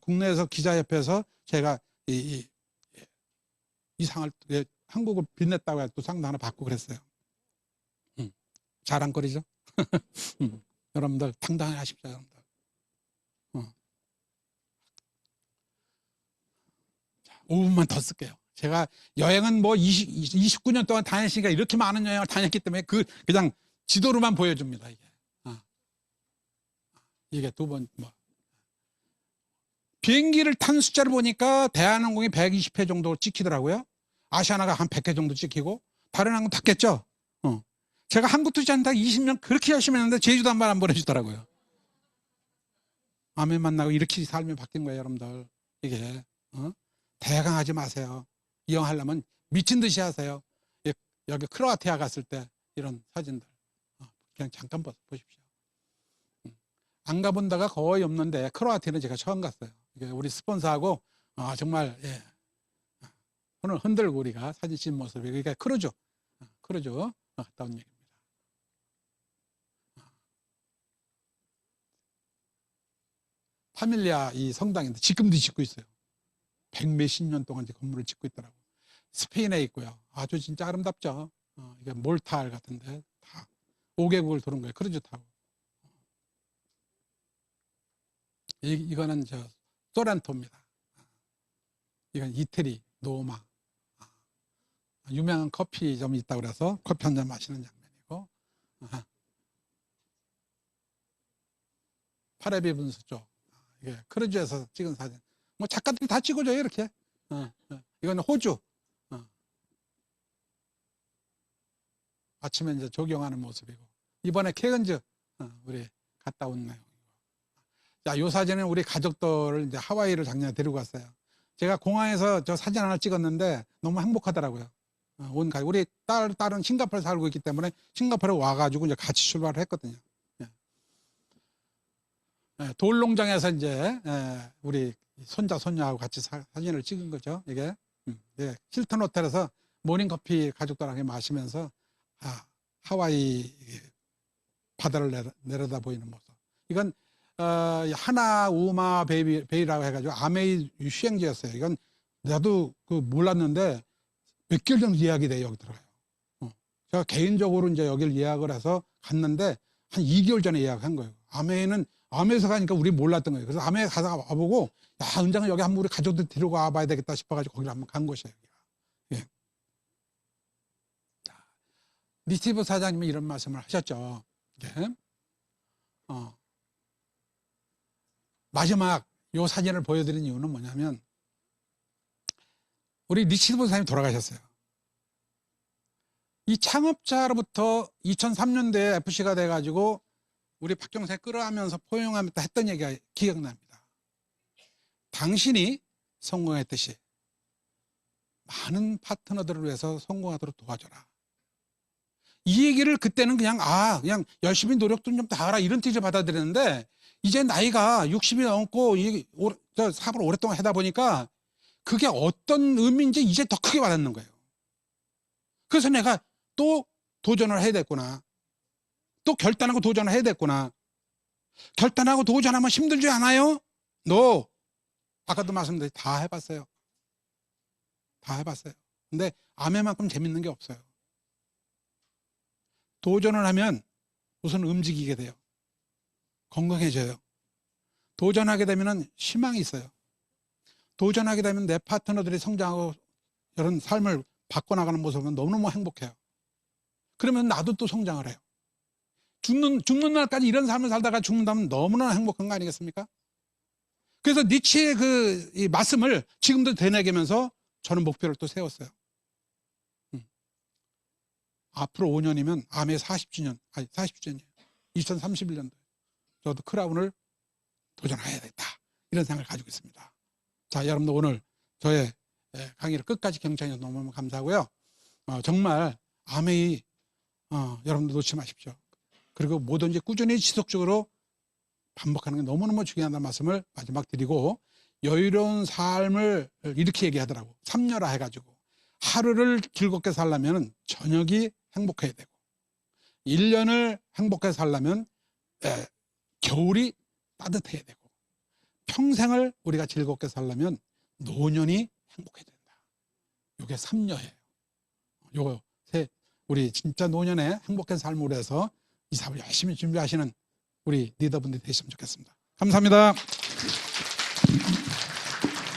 국내에서 기자협회에서 제가 이 상을 한국을 빛냈다고 해서 또 상도 하나 받고 그랬어요. 자랑거리죠. 여러분들 당당히 하십시오. 여러분들. 5분만 더 쓸게요. 제가 여행은 29년 동안 다녔으니까 이렇게 많은 여행을 다녔기 때문에 그냥 지도로만 보여줍니다. 이게 두 번 비행기를 탄 숫자를 보니까 대한항공이 120회 정도 찍히더라고요. 아시아나가 한 100회 정도 찍히고 다른 항공 탔겠죠. 제가 한국 투자한다 20년 그렇게 열심히 했는데 제주도 한 번 안 보내주더라고요. 아멘 만나고 이렇게 삶이 바뀐 거예요, 여러분들. 이게 대강하지 마세요. 이용하려면 미친 듯이 하세요. 여기 크로아티아 갔을 때 이런 사진들 그냥 잠깐 보십시오. 안 가본 데가 거의 없는데 크로아티아는 제가 처음 갔어요. 우리 스폰서하고 정말 오늘 흔들고 우리가 사진 찍은 모습이 그러니까 크루즈 갔다 온 얘기입니다. 파밀리아 이 성당인데 지금도 짓고 있어요. 100몇십 년 동안 이제 건물을 짓고 있더라고. 스페인에 있고요. 아주 진짜 아름답죠. 이게 몰타 같은데 다 5개국을 도는 거예요. 크루즈 타고. 이거는 소렌토입니다. 이건 이태리 노마. 유명한 커피점이 있다고 그래서 커피 한 잔 마시는 장면이고. 파레비 분수 쪽. 이게 크루즈에서 찍은 사진. 작가들이 다 찍어줘요, 이렇게. 이건 호주. 아침에 이제 조경하는 모습이고. 이번에 케언즈, 우리 갔다 온 내용이고. 자, 요 사진은 우리 가족들을 이제 하와이를 작년에 데리고 갔어요. 제가 공항에서 저 사진 하나 찍었는데 너무 행복하더라고요. 온 가족. 우리 딸은 싱가포르에 살고 있기 때문에 싱가포르에 와가지고 이제 같이 출발을 했거든요. 예. 돌농장에서 이제 우리 손자, 손녀하고 같이 사진을 찍은 거죠. 이게. 예. 힐튼 호텔에서 모닝커피 가족들하고 마시면서 하와이 바다를 내려다 보이는 모습. 이건 하나 우마 베이라고 해가지고 아메이 휴양지였어요. 이건 나도 몰랐는데 몇 개월 정도 예약이 돼요. 여기 들어가요. 제가 개인적으로 이제 여기를 예약을 해서 갔는데 한 2개월 전에 예약한 거예요. 아메에서 가니까 우리 몰랐던 거예요. 그래서 아메에 가서 와보고, 야, 은장은 여기 한번 우리 가족들 데리고 와봐야 되겠다 싶어가지고 거기를 한번 간 곳이에요. 예. 리스티브 사장님이 이런 말씀을 하셨죠. 예. 마지막 요 사진을 보여드린 이유는 뭐냐면, 우리 리치드 사장님이 돌아가셨어요. 이 창업자로부터 2003년도에 FC가 돼가지고 우리 박경세 끌어가면서 포용하면서 했던 얘기가 기억납니다. 당신이 성공했듯이 많은 파트너들을 위해서 성공하도록 도와줘라. 이 얘기를 그때는 그냥 열심히 노력 좀 다하라 이런 뜻을 받아들였는데, 이제 나이가 60이 넘고 사업을 오랫동안 하다 보니까 그게 어떤 의미인지 이제 더 크게 와닿는 거예요. 그래서 내가 또 도전을 해야 됐구나. 또 결단하고 도전을 해야 됐구나. 결단하고 도전하면 힘들지 않아요? 아까도 말씀드렸듯이 다 해봤어요. 다 해봤어요. 근데 아메만큼 재밌는 게 없어요. 도전을 하면 우선 움직이게 돼요. 건강해져요. 도전하게 되면 희망이 있어요. 도전하게 되면 내 파트너들이 성장하고 이런 삶을 바꿔나가는 모습은 너무너무 행복해요. 그러면 나도 또 성장을 해요. 죽는 날까지 이런 삶을 살다가 죽는다면 너무나 행복한 거 아니겠습니까? 그래서 니치의 이 말씀을 지금도 되뇌기면서 저는 목표를 또 세웠어요. 앞으로 5년이면 아메 40주년, 40주년이에요. 2031년도. 저도 크라운을 도전해야겠다. 이런 생각을 가지고 있습니다. 자, 여러분들 오늘 저의 강의를 끝까지 경청해 주셔서 너무 감사하고요. 정말 아메이 여러분들 놓지 마십시오. 그리고 뭐든지 꾸준히 지속적으로 반복하는 게 너무너무 중요하다는 말씀을 마지막 드리고, 여유로운 삶을 이렇게 얘기하더라고. 삼녀라 해가지고 하루를 즐겁게 살려면 저녁이 행복해야 되고, 1년을 행복하게 살려면 겨울이 따뜻해야 되고, 평생을 우리가 즐겁게 살려면 노년이 행복해야 된다. 이게 3녀예요. 요거 우리 진짜 노년에 행복한 삶을 위해서 이 사업을 열심히 준비하시는 우리 리더분들이 되시면 좋겠습니다. 감사합니다.